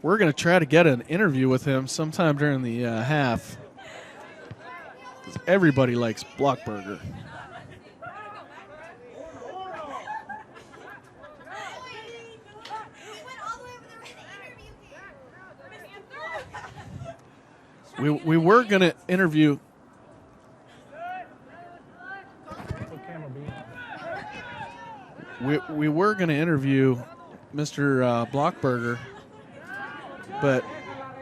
S1: We're going to try to get an interview with him sometime during the half. Because everybody likes Blockberger. We were going to interview we were going to interview Mr. Blockberger, but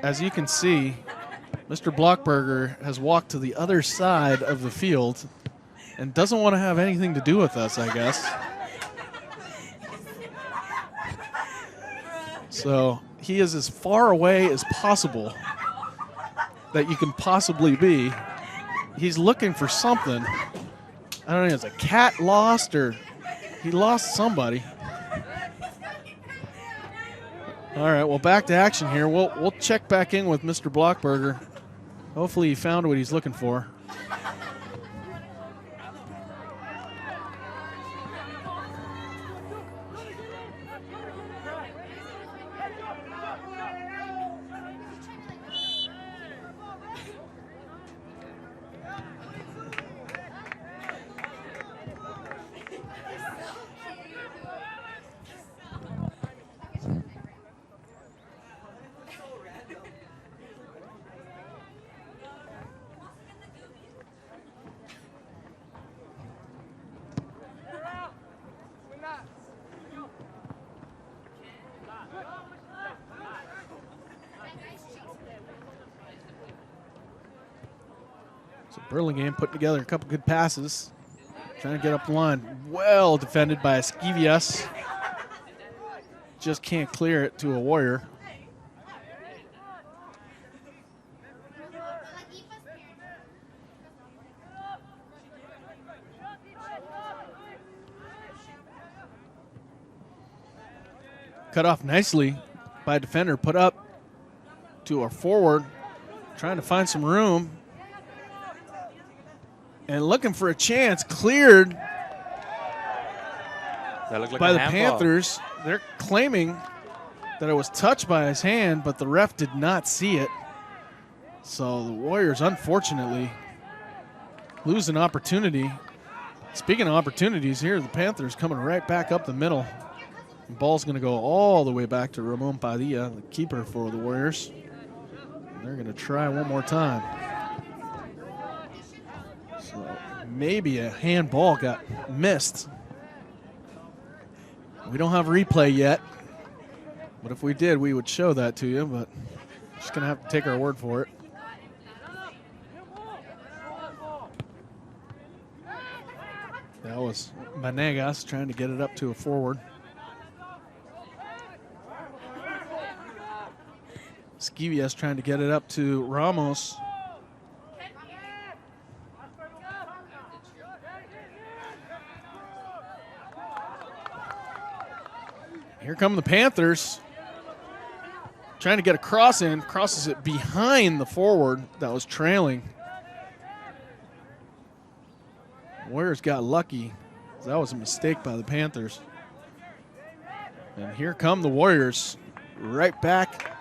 S1: as you can see, Mr. Blockberger has walked to the other side of the field and doesn't want to have anything to do with us, I guess. So he is as far away as possible that you can possibly be. He's looking for something. I don't know, is a cat lost or he lost somebody. All right, well, back to action here. We'll check back in with Mr. Blockberger. Hopefully he found what he's looking for. So Burlingame put together a couple good passes, trying to get up the line. Well defended by Esquivias. Just can't clear it to a Warrior. Cut off nicely by a defender, put up to our forward, trying to find some room. And looking for a chance, cleared
S2: That looked like
S1: by
S2: a
S1: the
S2: handball.
S1: Panthers. They're claiming that it was touched by his hand, but the ref did not see it. So the Warriors, unfortunately, lose an opportunity. Speaking of opportunities here, the Panthers coming right back up the middle. The ball's going to go all the way back to Ramon Padilla, the keeper for the Warriors. And they're going to try one more time. So maybe a handball got missed. We don't have a replay yet, but if we did, we would show that to you, but just going to have to take our word for it. That was Vanegas trying to get it up to a forward. Esquivias trying to get it up to Ramos. Here come the Panthers. Trying to get a cross in, crosses it behind the forward that was trailing. Warriors got lucky. That was a mistake by the Panthers. And here come the Warriors. Right back.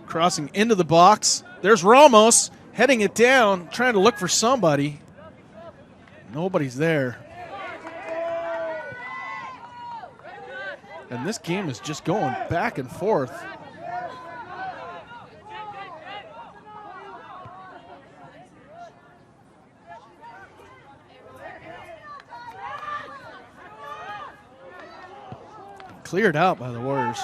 S1: Crossing into the box. There's Ramos heading it down, trying to look for somebody. Nobody's there. And this game is just going back and forth. Cleared out by the Warriors.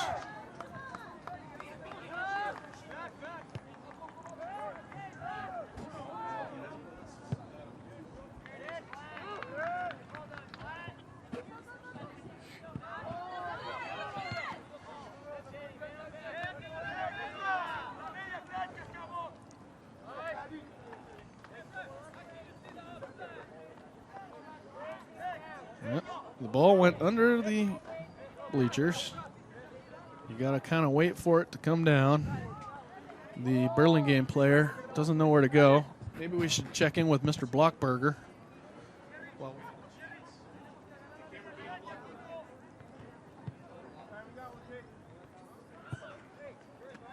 S1: Yep, the ball went under the bleachers. You got to kind of wait for it to come down. The Burlingame player doesn't know where to go. Maybe we should check in with Mr. Blockberger.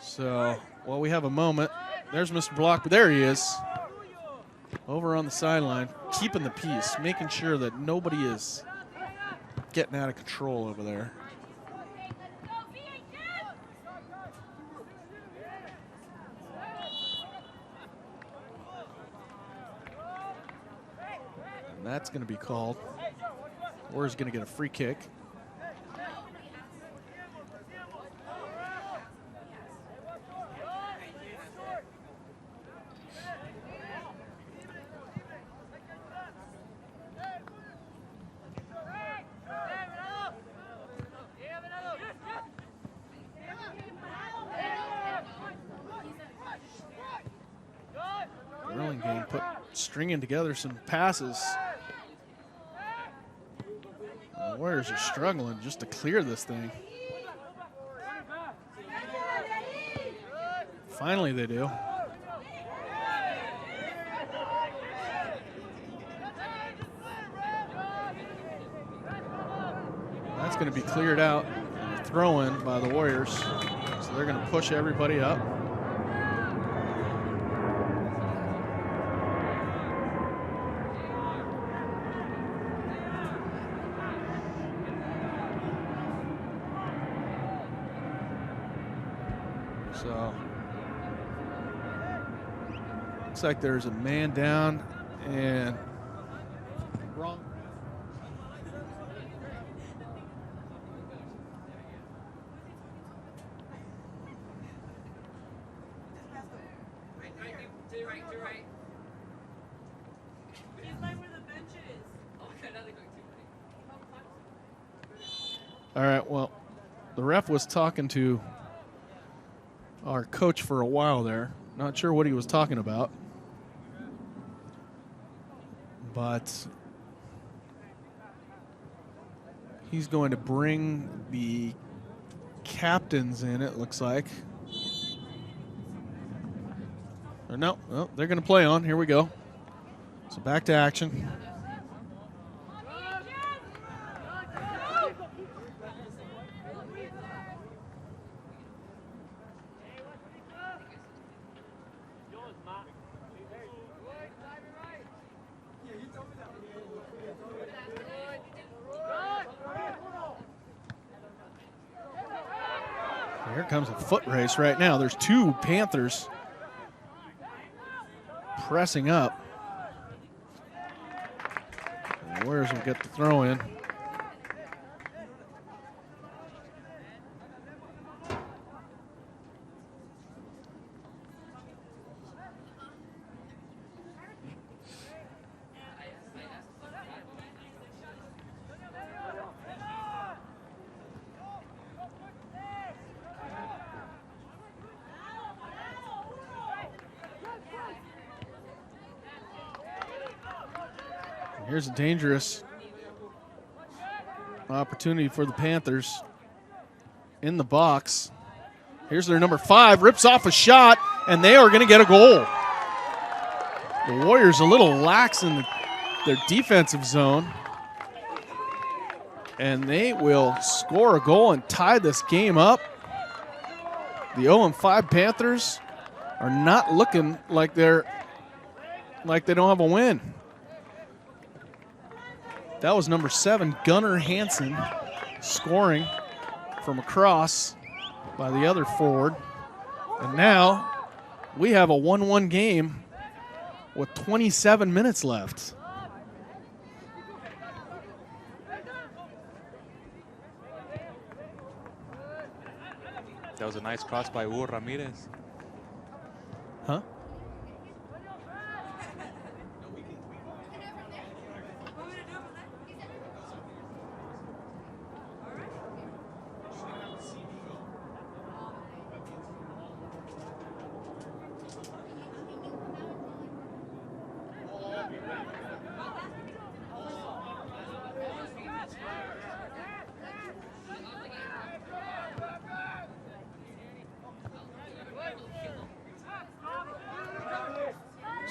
S1: So, while we have a moment, there's Mr. Block, but there he is. Over on the sideline, keeping the peace, making sure that nobody is getting out of control over there. And that's going to be called. Warriors going to get a free kick. Burlingame stringing together some passes. The Warriors are struggling just to clear this thing. Finally they do. That's going to be cleared out. Throw in by the Warriors. So they're going to push everybody up. So looks like there's a man down and wrong. All right, well, the ref was talking to our coach for a while there. Not sure what he was talking about. But he's going to bring the captains in, it looks like. Or no, they're going to play on. Here we go. So back to action. Here comes a foot race right now. There's two Panthers pressing up. The Warriors will get the throw in. Here's a dangerous opportunity for the Panthers in the box. Here's their number 5, rips off a shot, and they are going to get a goal. The Warriors a little lax in their defensive zone, and they will score a goal and tie this game up. The 0-5 Panthers are not looking like they don't have a win. That was number 7, Gunnar Hansen, scoring from across by the other forward. And now we have a 1-1 game with 27 minutes left.
S2: That was a nice cross by Hugo Ramirez.
S1: Huh?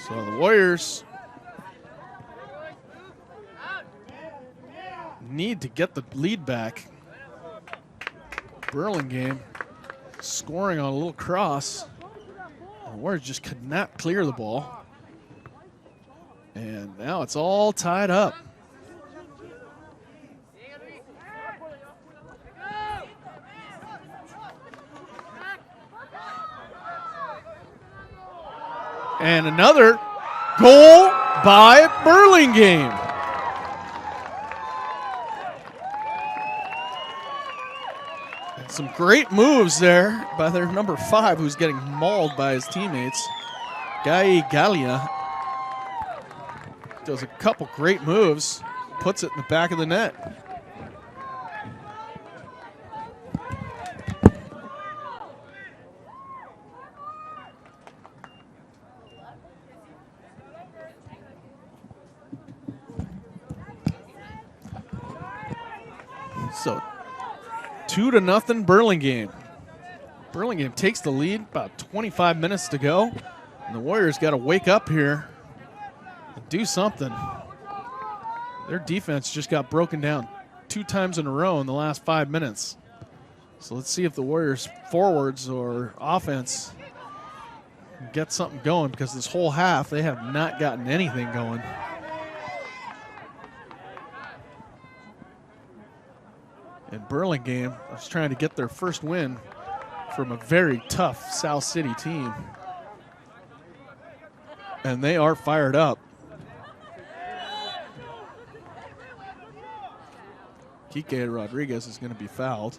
S1: So the Warriors need to get the lead back. Burlingame scoring on a little cross. The Warriors just could not clear the ball. And now it's all tied up. And another goal by Burlingame. Some great moves there by their number 5, who's getting mauled by his teammates. Guy Gallia does a couple great moves, puts it in the back of the net. So 2-0 Burlingame. Burlingame takes the lead, about 25 minutes to go. And the Warriors got to wake up here and do something. Their defense just got broken down 2 times in a row in the last 5 minutes. So let's see if the Warriors forwards or offense get something going, because this whole half they have not gotten anything going. And Burlingame is trying to get their first win from a very tough South City team. And they are fired up. Kike Rodriguez is going to be fouled.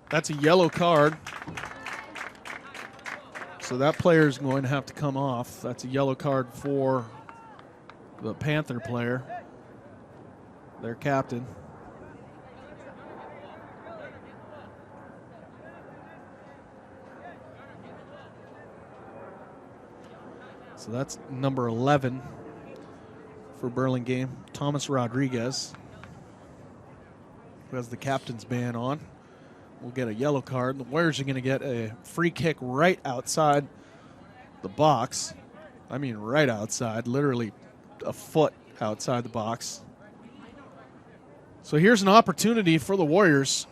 S1: That's a yellow card. So that player is going to have to come off. That's a yellow card for the Panther player, their captain. So that's number 11 for Burlingame, Thomas Rodriguez, who has the captain's band on. Will get a yellow card. The Warriors are going to get a free kick right outside the box. I mean right outside, literally a foot outside the box. So here's an opportunity for the Warriors.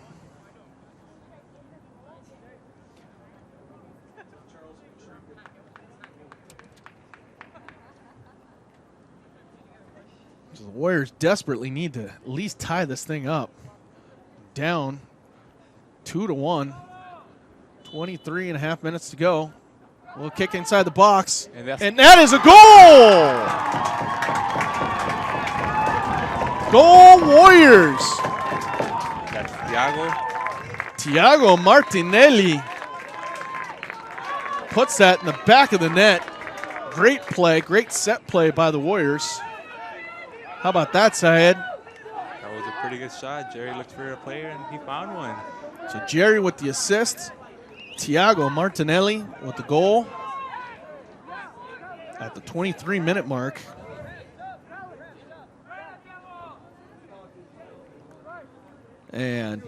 S1: So the Warriors desperately need to at least tie this thing up. Down 2-1, 23.5 minutes to go. A little kick inside the box, and that is a goal! Goal Warriors!
S2: That's
S1: Thiago Martinelli puts that in the back of the net. Great play, great set play by the Warriors. How about that, Syed?
S2: That was a pretty good shot. Jerry looked for a player, and he found one.
S1: So Jerry with the assist, Thiago Martinelli with the goal at the 23-minute mark. And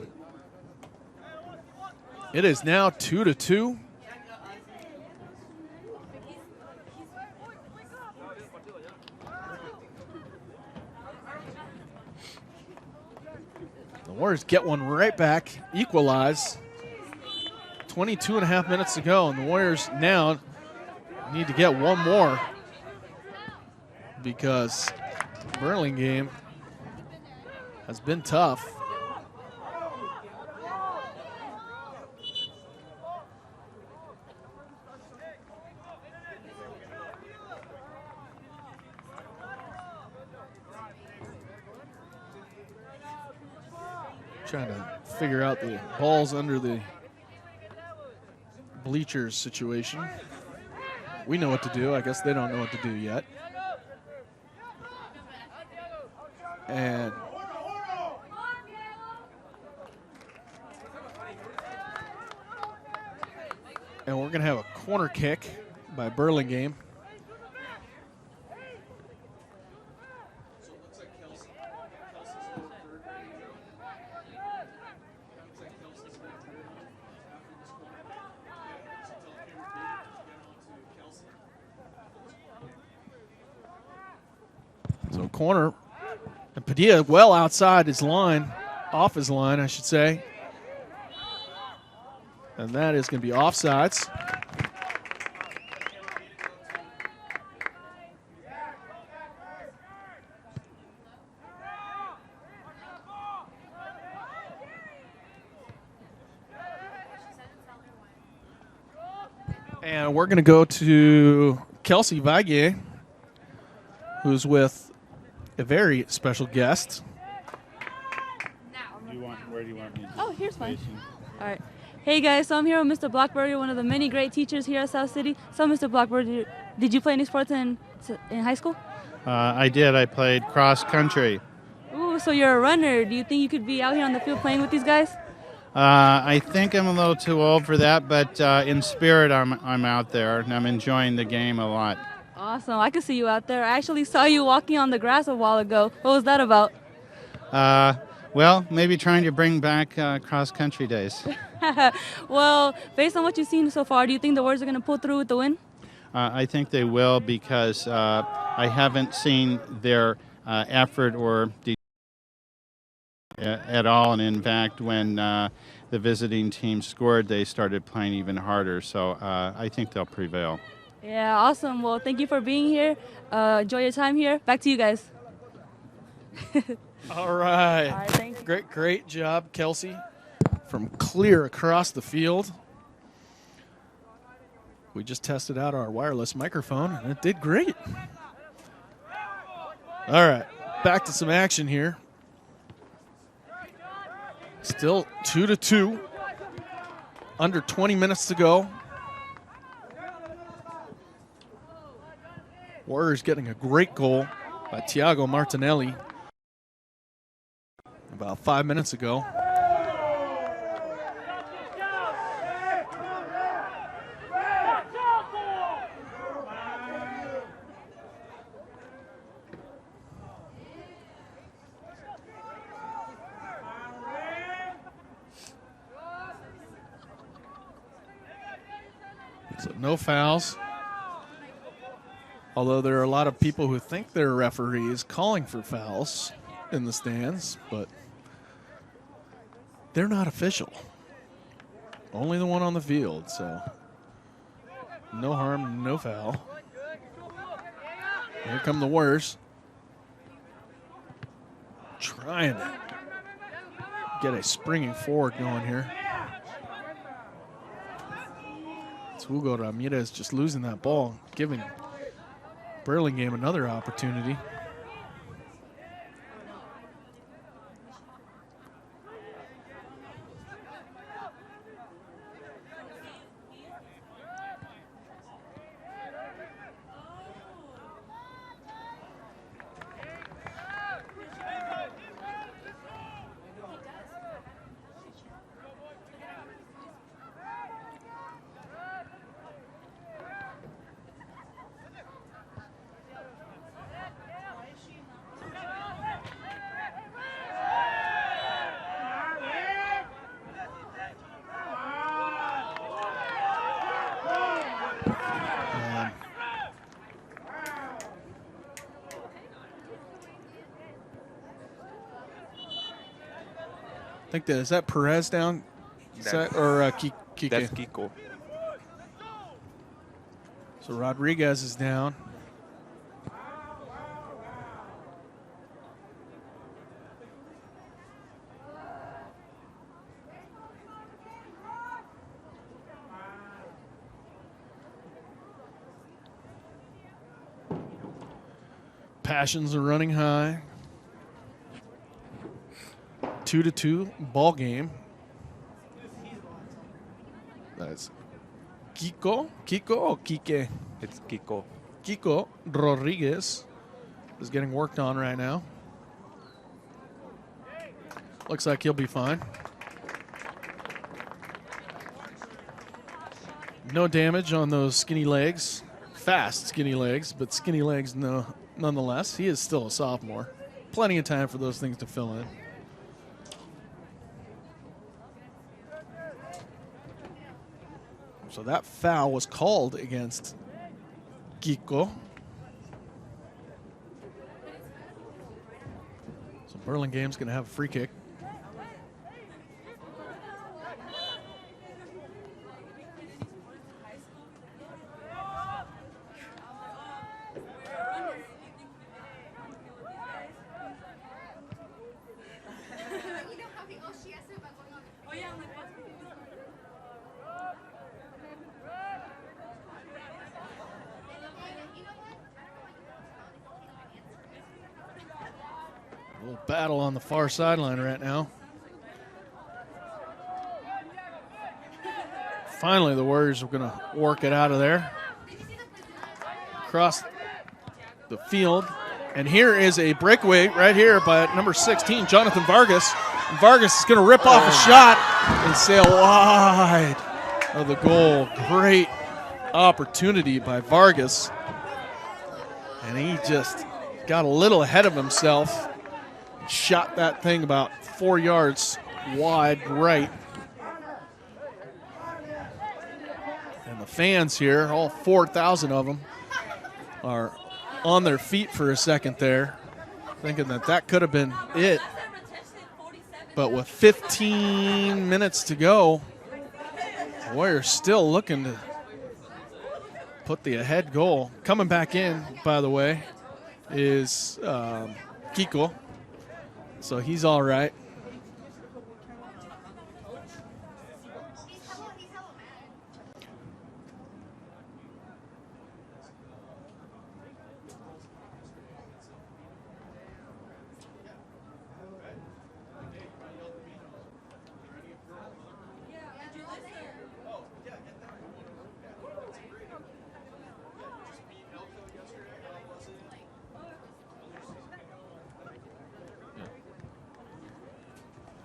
S1: it is now 2-2. Warriors get one right back, equalize. 22.5 minutes to go, and the Warriors now need to get one more because Burlingame has been tough. Trying to figure out the balls under the bleachers situation. We know what to do. I guess they don't know what to do yet. And we're going to have a corner kick by Burlingame. So corner, and Padilla well outside his line, off his line, I should say. And that is going to be offsides. And we're going to go to Kelsey Vague, who's with a very special guest.
S7: Where do you want me to?
S8: Oh, here's fine. All right. Hey guys, so I'm here with Mr. Blackberry, one of the many great teachers here at South City. So, Mr. Blackberry, did you play any sports in high school?
S7: I did. I played cross country.
S8: Ooh, so you're a runner. Do you think you could be out here on the field playing with these guys?
S7: I think I'm a little too old for that, but in spirit, I'm out there and I'm enjoying the game a lot.
S8: Awesome. I could see you out there. I actually saw you walking on the grass a while ago. What was that about?
S7: Well, maybe trying to bring back cross country days.
S8: Well, based on what you've seen so far, do you think the Warriors are going to pull through with the win?
S7: I think they will because I haven't seen their effort or at all. And in fact, when the visiting team scored, they started playing even harder. So I think they'll prevail.
S8: Yeah, awesome. Well, thank you for being here. Enjoy your time here. Back to you guys.
S1: All right.
S8: All right, thank you.
S1: Great job, Kelsey, from clear across the field. We just tested out our wireless microphone, and it did great. All right, back to some action here. Still 2-2. Under 20 minutes to go. Warriors getting a great goal by Thiago Martinelli about 5 minutes ago. So no fouls. Although there are a lot of people who think they're referees calling for fouls in the stands, but they're not official. Only the one on the field, so no harm, no foul. Here come the Warriors. Trying to get a springing forward going here. It's Hugo Ramirez just losing that ball, giving Burlingame another opportunity. I think is that Perez down? Or Kike?
S2: That's Kiko.
S1: So Rodriguez is down. Passions are running high. 2-2 ball game. That's Kiko or Kike?
S2: It's Kiko.
S1: Kiko Rodriguez is getting worked on right now. Looks like he'll be fine. No damage on those skinny legs. Fast skinny legs, but skinny legs nonetheless. He is still a sophomore. Plenty of time for those things to fill in. So that foul was called against Kiko. So Burlingame's going to have a free kick. little battle on the far sideline right now. Finally, the Warriors are going to work it out of there. Across the field. And here is a breakaway right here by number 16, Jonathan Vargas. And Vargas is going to rip off a shot and sail wide of the goal. Great opportunity by Vargas. And he just got a little ahead of himself. Shot that thing about 4 yards wide right. And the fans here, all 4,000 of them, are on their feet for a second there, thinking that that could have been it. But with 15 minutes to go, the Warriors still looking to put the ahead goal. Coming back in, by the way, is Kiko. So he's all right.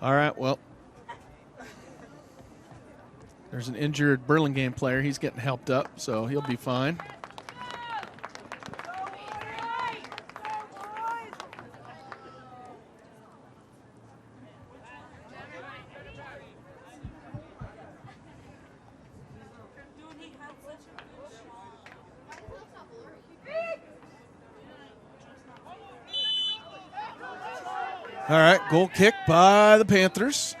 S1: All right, well, there's an injured Burlingame player. He's getting helped up, so he'll be fine. All right, goal kick by the Panthers.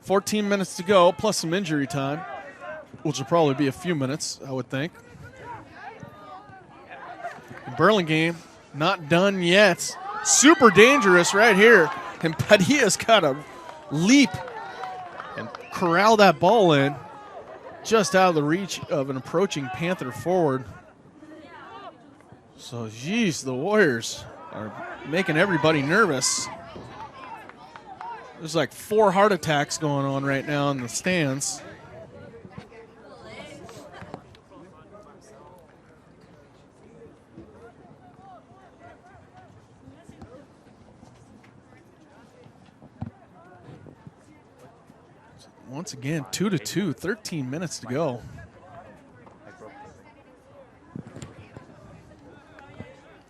S1: 14 minutes to go, plus some injury time, which will probably be a few minutes, I would think. Burlingame, not done yet. Super dangerous right here. And Padilla's got to leap and corral that ball in just out of the reach of an approaching Panther forward. So, geez, the Warriors are making everybody nervous. There's like 4 heart attacks going on right now in the stands. Once again, 2-2, 13 minutes to go.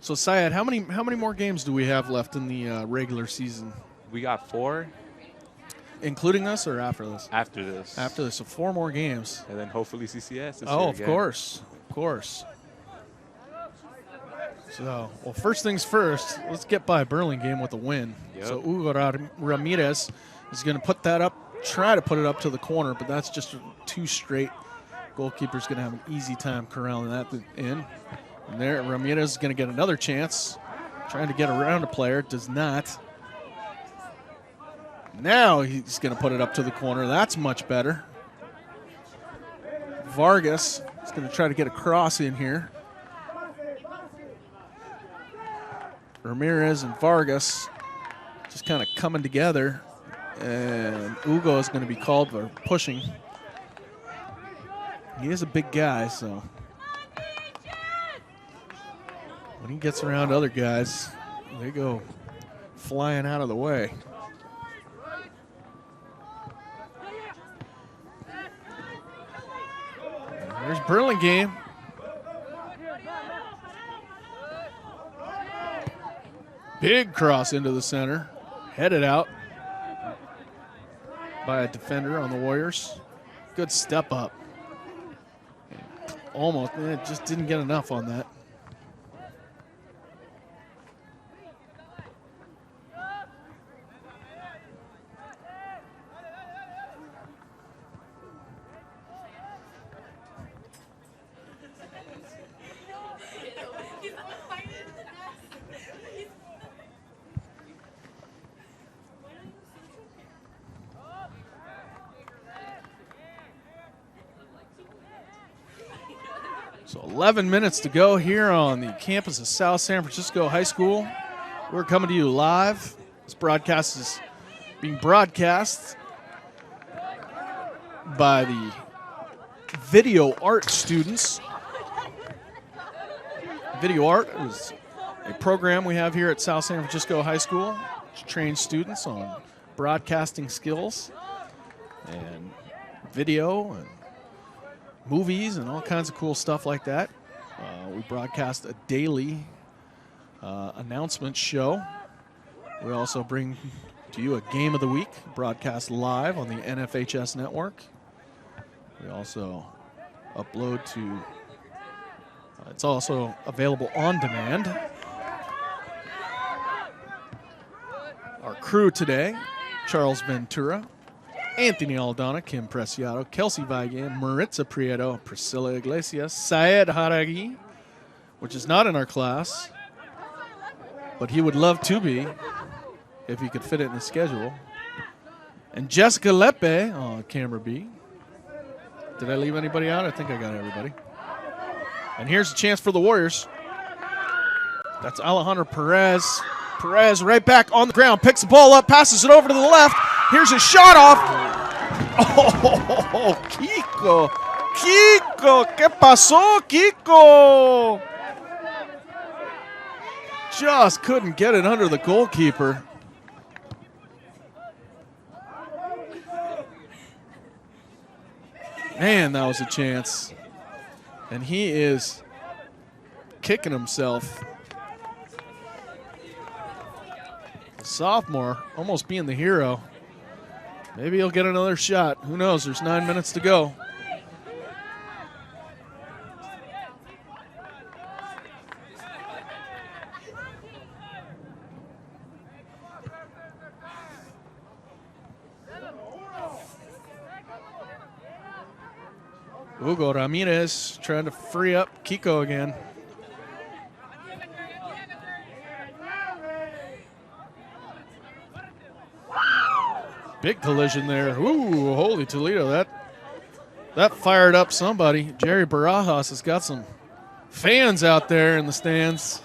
S1: So, Syed, how many more games do we have left in the regular season?
S2: We got 4.
S1: Including us or after this?
S2: After this.
S1: After this, so 4 more games.
S2: And then hopefully CCS.
S1: Oh, of course. Of course. So, well, first things first, let's get by Burlingame with a win.
S2: Yep.
S1: So, Hugo Ramirez is going to put that up, try to put it up to the corner, but that's just too straight. Goalkeeper's going to have an easy time corralling that in. And there, Ramirez is going to get another chance. Trying to get around a player, does not. Now he's going to put it up to the corner. That's much better. Vargas is going to try to get a cross in here. Ramirez and Vargas just kind of coming together. And Hugo is going to be called for pushing. He is a big guy, so when he gets around other guys, they go flying out of the way. There's Burlingame. Big cross into the center. Headed out by a defender on the Warriors. Good step up. Almost, just didn't get enough on that. So 11 minutes to go here on the campus of South San Francisco High School. We're coming to you live. This broadcast is being broadcast by the video art students. Video art is a program we have here at South San Francisco High School to train students on broadcasting skills and video and movies and all kinds of cool stuff like that. We broadcast a daily announcement show. We also bring to you a game of the week, broadcast live on the SSFHS network. We also upload to, it's also available on demand. Our crew today, Charles Ventura, Anthony Aldana, Kim Preciado, Kelsey Vigan, Maritza Prieto, Priscilla Iglesias, Syed Haragi, which is not in our class, but he would love to be if he could fit it in the schedule. And Jessica Lepe on camera B. Did I leave anybody out? I think I got everybody. And here's a chance for the Warriors. That's Alejandro Perez. Perez right back on the ground, picks the ball up, passes it over to the left. Here's a shot off. Oh, Kiko. Kiko, ¿qué pasó, Kiko? Just couldn't get it under the goalkeeper. Man, that was a chance. And he is kicking himself. The sophomore almost being the hero. Maybe he'll get another shot. Who knows? There's 9 minutes to go. Hugo Ramirez trying to free up Kiko again. Big collision there. Ooh, holy Toledo. That fired up somebody. Jerry Barajas has got some fans out there in the stands.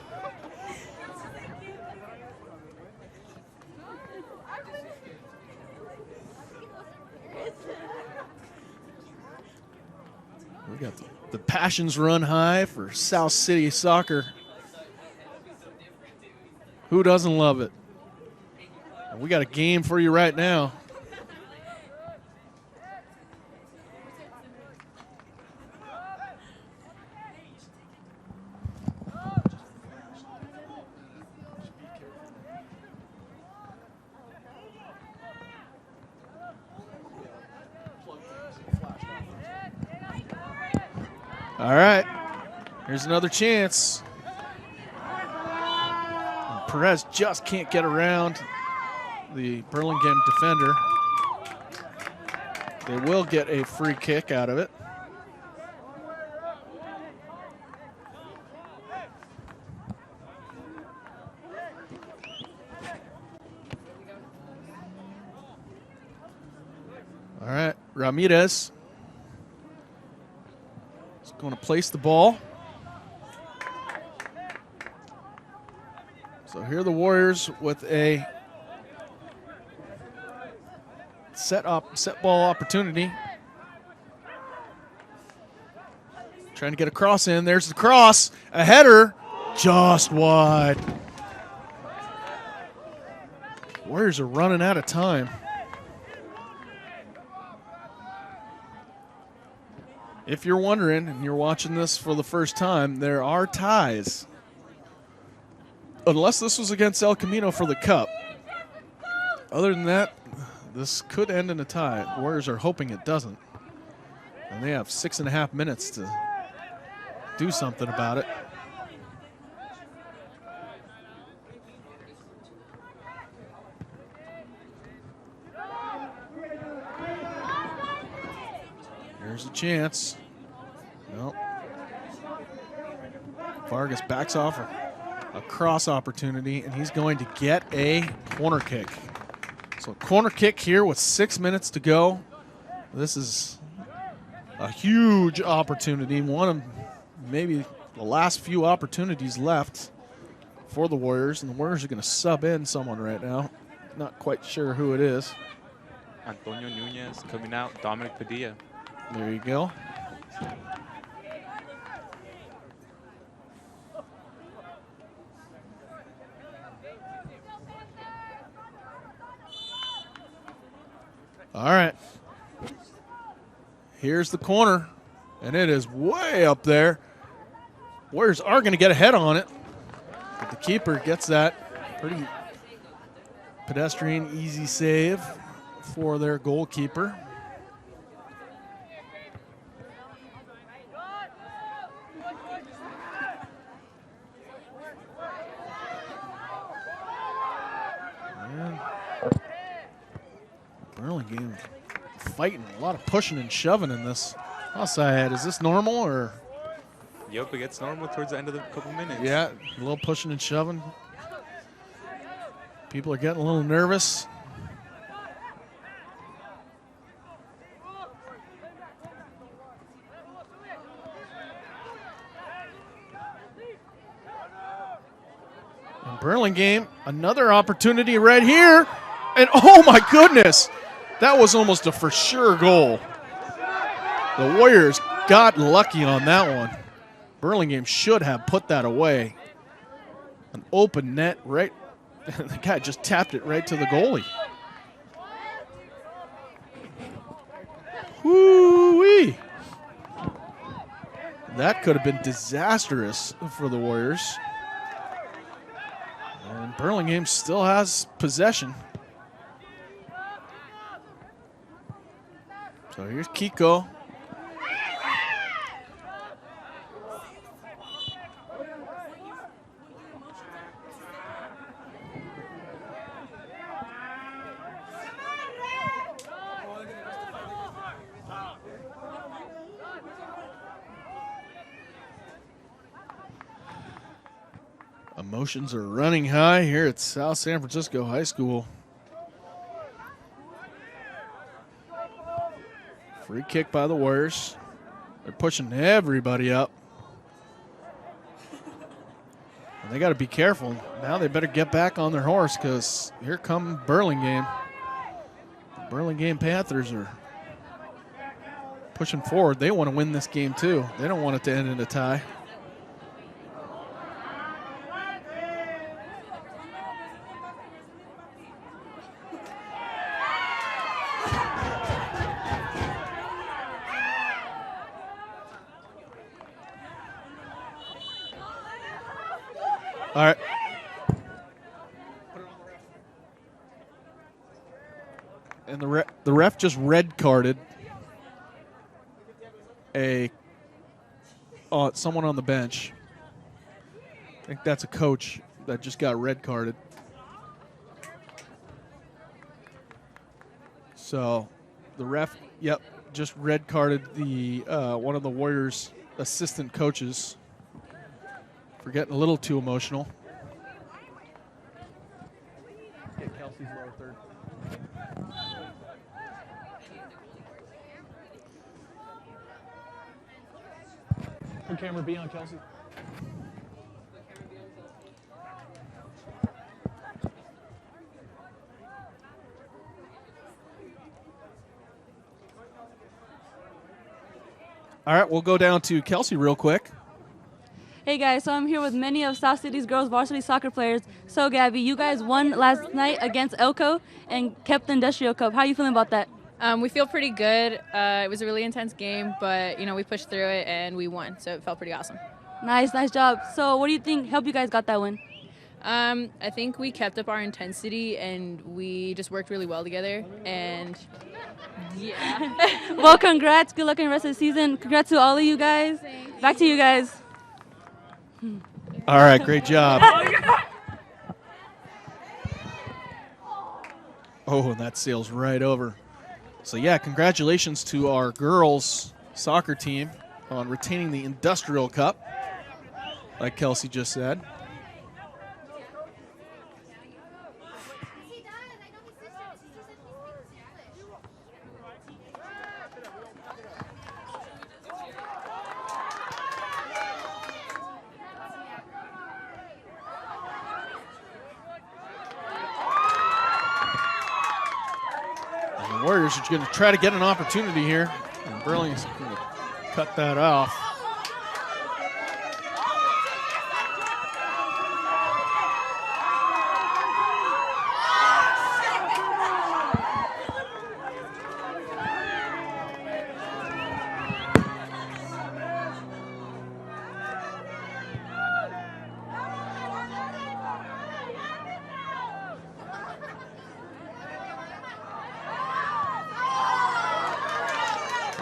S1: We got the passions run high for South City soccer. Who doesn't love it? We got a game for you right now. All right, here's another chance. And Perez just can't get around the Burlingame defender. They will get a free kick out of it. All right, Ramirez is going to place the ball. So here are the Warriors with a set ball opportunity. Trying to get a cross in. There's the cross. A header. Just wide. Warriors are running out of time. If you're wondering and you're watching this for the first time, there are ties. Unless this was against El Camino for the Cup. Other than that, this could end in a tie. The Warriors are hoping it doesn't. And they have 6.5 minutes to do something about it. Here's a chance. Nope. Vargas backs off a cross opportunity, and he's going to get a corner kick. So corner kick here with 6 minutes to go. This is a huge opportunity. One of maybe the last few opportunities left for the Warriors, and the Warriors are going to sub in someone right now. Not quite sure who it is.
S2: Antonio Nunez coming out. Dominic Padilla.
S1: There you go. All right. Here's the corner, and it is way up there. Warriors are going to get ahead on it, but the keeper gets that pretty pedestrian, easy save for their goalkeeper. And Burlingame fighting, a lot of pushing and shoving in this outside. Is this normal or?
S2: Yep, it gets normal towards the end of the couple minutes.
S1: Yeah, a little pushing and shoving. People are getting a little nervous. And Burlingame, another opportunity right here. And oh my goodness, that was almost a for sure goal. The Warriors got lucky on that one. Burlingame should have put that away. An open net right. The guy just tapped it right to the goalie. Whoo-wee. That could have been disastrous for the Warriors. And Burlingame still has possession. So here's Kiko. Emotions are running high here at South San Francisco High School. Free kick by the Warriors. They're pushing everybody up. And they got to be careful. Now they better get back on their horse because here come Burlingame. The Burlingame Panthers are pushing forward. They want to win this game too. They don't want it to end in a tie. All right. And the ref just red carded someone on the bench. I think that's a coach that just got red carded. So the ref, just red carded the one of the Warriors' assistant coaches for getting a little too emotional. Yeah, Kelsey's lower third. Can camera be on Kelsey? All right, we'll go down to Kelsey real quick.
S8: Hey guys, so I'm here with many of South City's girls varsity soccer players. So Gabby, you guys won last night against Elko and kept the Industrial Cup. How are you feeling about that?
S9: We feel pretty good. It was a really intense game, but we pushed through it and we won, so it felt pretty awesome.
S8: Nice job. So what do you think helped you guys got that win?
S9: I think we kept up our intensity and we just worked really well together, and yeah.
S8: Well, congrats. Good luck in the rest of the season. Congrats to all of you guys. Back to you guys.
S1: All right, great job. Oh, and that sails right over. So, yeah, congratulations to our girls soccer team on retaining the Industrial Cup, like Kelsey just said. Warriors are going to try to get an opportunity here. And Burlingham's going to cut that off.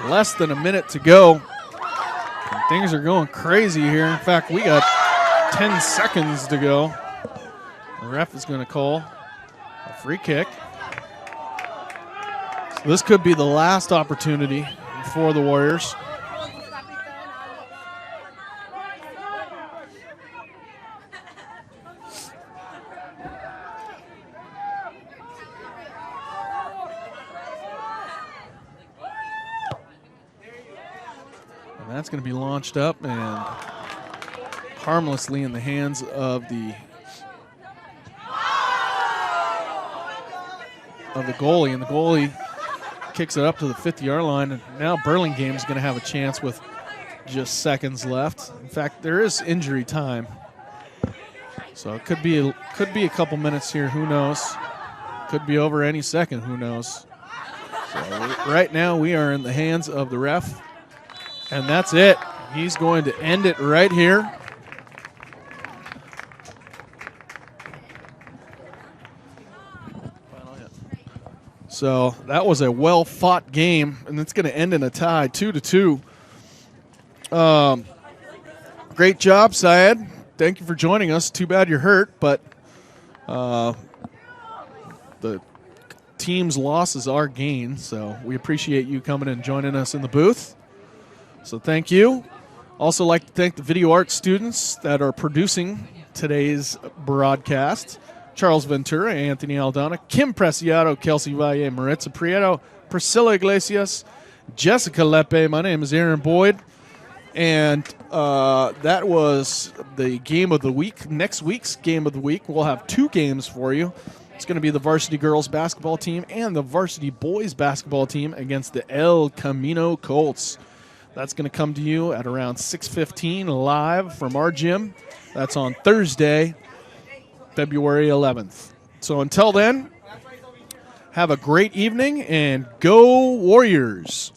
S1: Less than a minute to go. And things are going crazy here. In fact, we got 10 seconds to go. The ref is going to call a free kick. So this could be the last opportunity for the Warriors. That's going to be launched up and harmlessly in the hands of the goalie. And the goalie kicks it up to the 50-yard line. And now Burlingame is going to have a chance with just seconds left. In fact, there is injury time. So it could be a couple minutes here. Who knows? Could be over any second. Who knows? So right now we are in the hands of the ref. And that's it. He's going to end it right here. So that was a well-fought game, and it's going to end in a tie, 2-2. Great job, Syed. Thank you for joining us. Too bad you're hurt, but the team's loss is our gain, so we appreciate you coming and joining us in the booth. So thank you. Also like to thank the video art students that are producing today's broadcast. Charles Ventura, Anthony Aldana, Kim Preciado, Kelsey Valle, Maritza Prieto, Priscilla Iglesias, Jessica Lepe. My name is Aaron Boyd. And that was the game of the week. Next week's game of the week, we'll have two games for you. It's going to be the varsity girls basketball team and the varsity boys basketball team against the El Camino Colts. That's going to come to you at around 6:15 live from our gym. That's on Thursday, February 11th. So until then, have a great evening and go Warriors.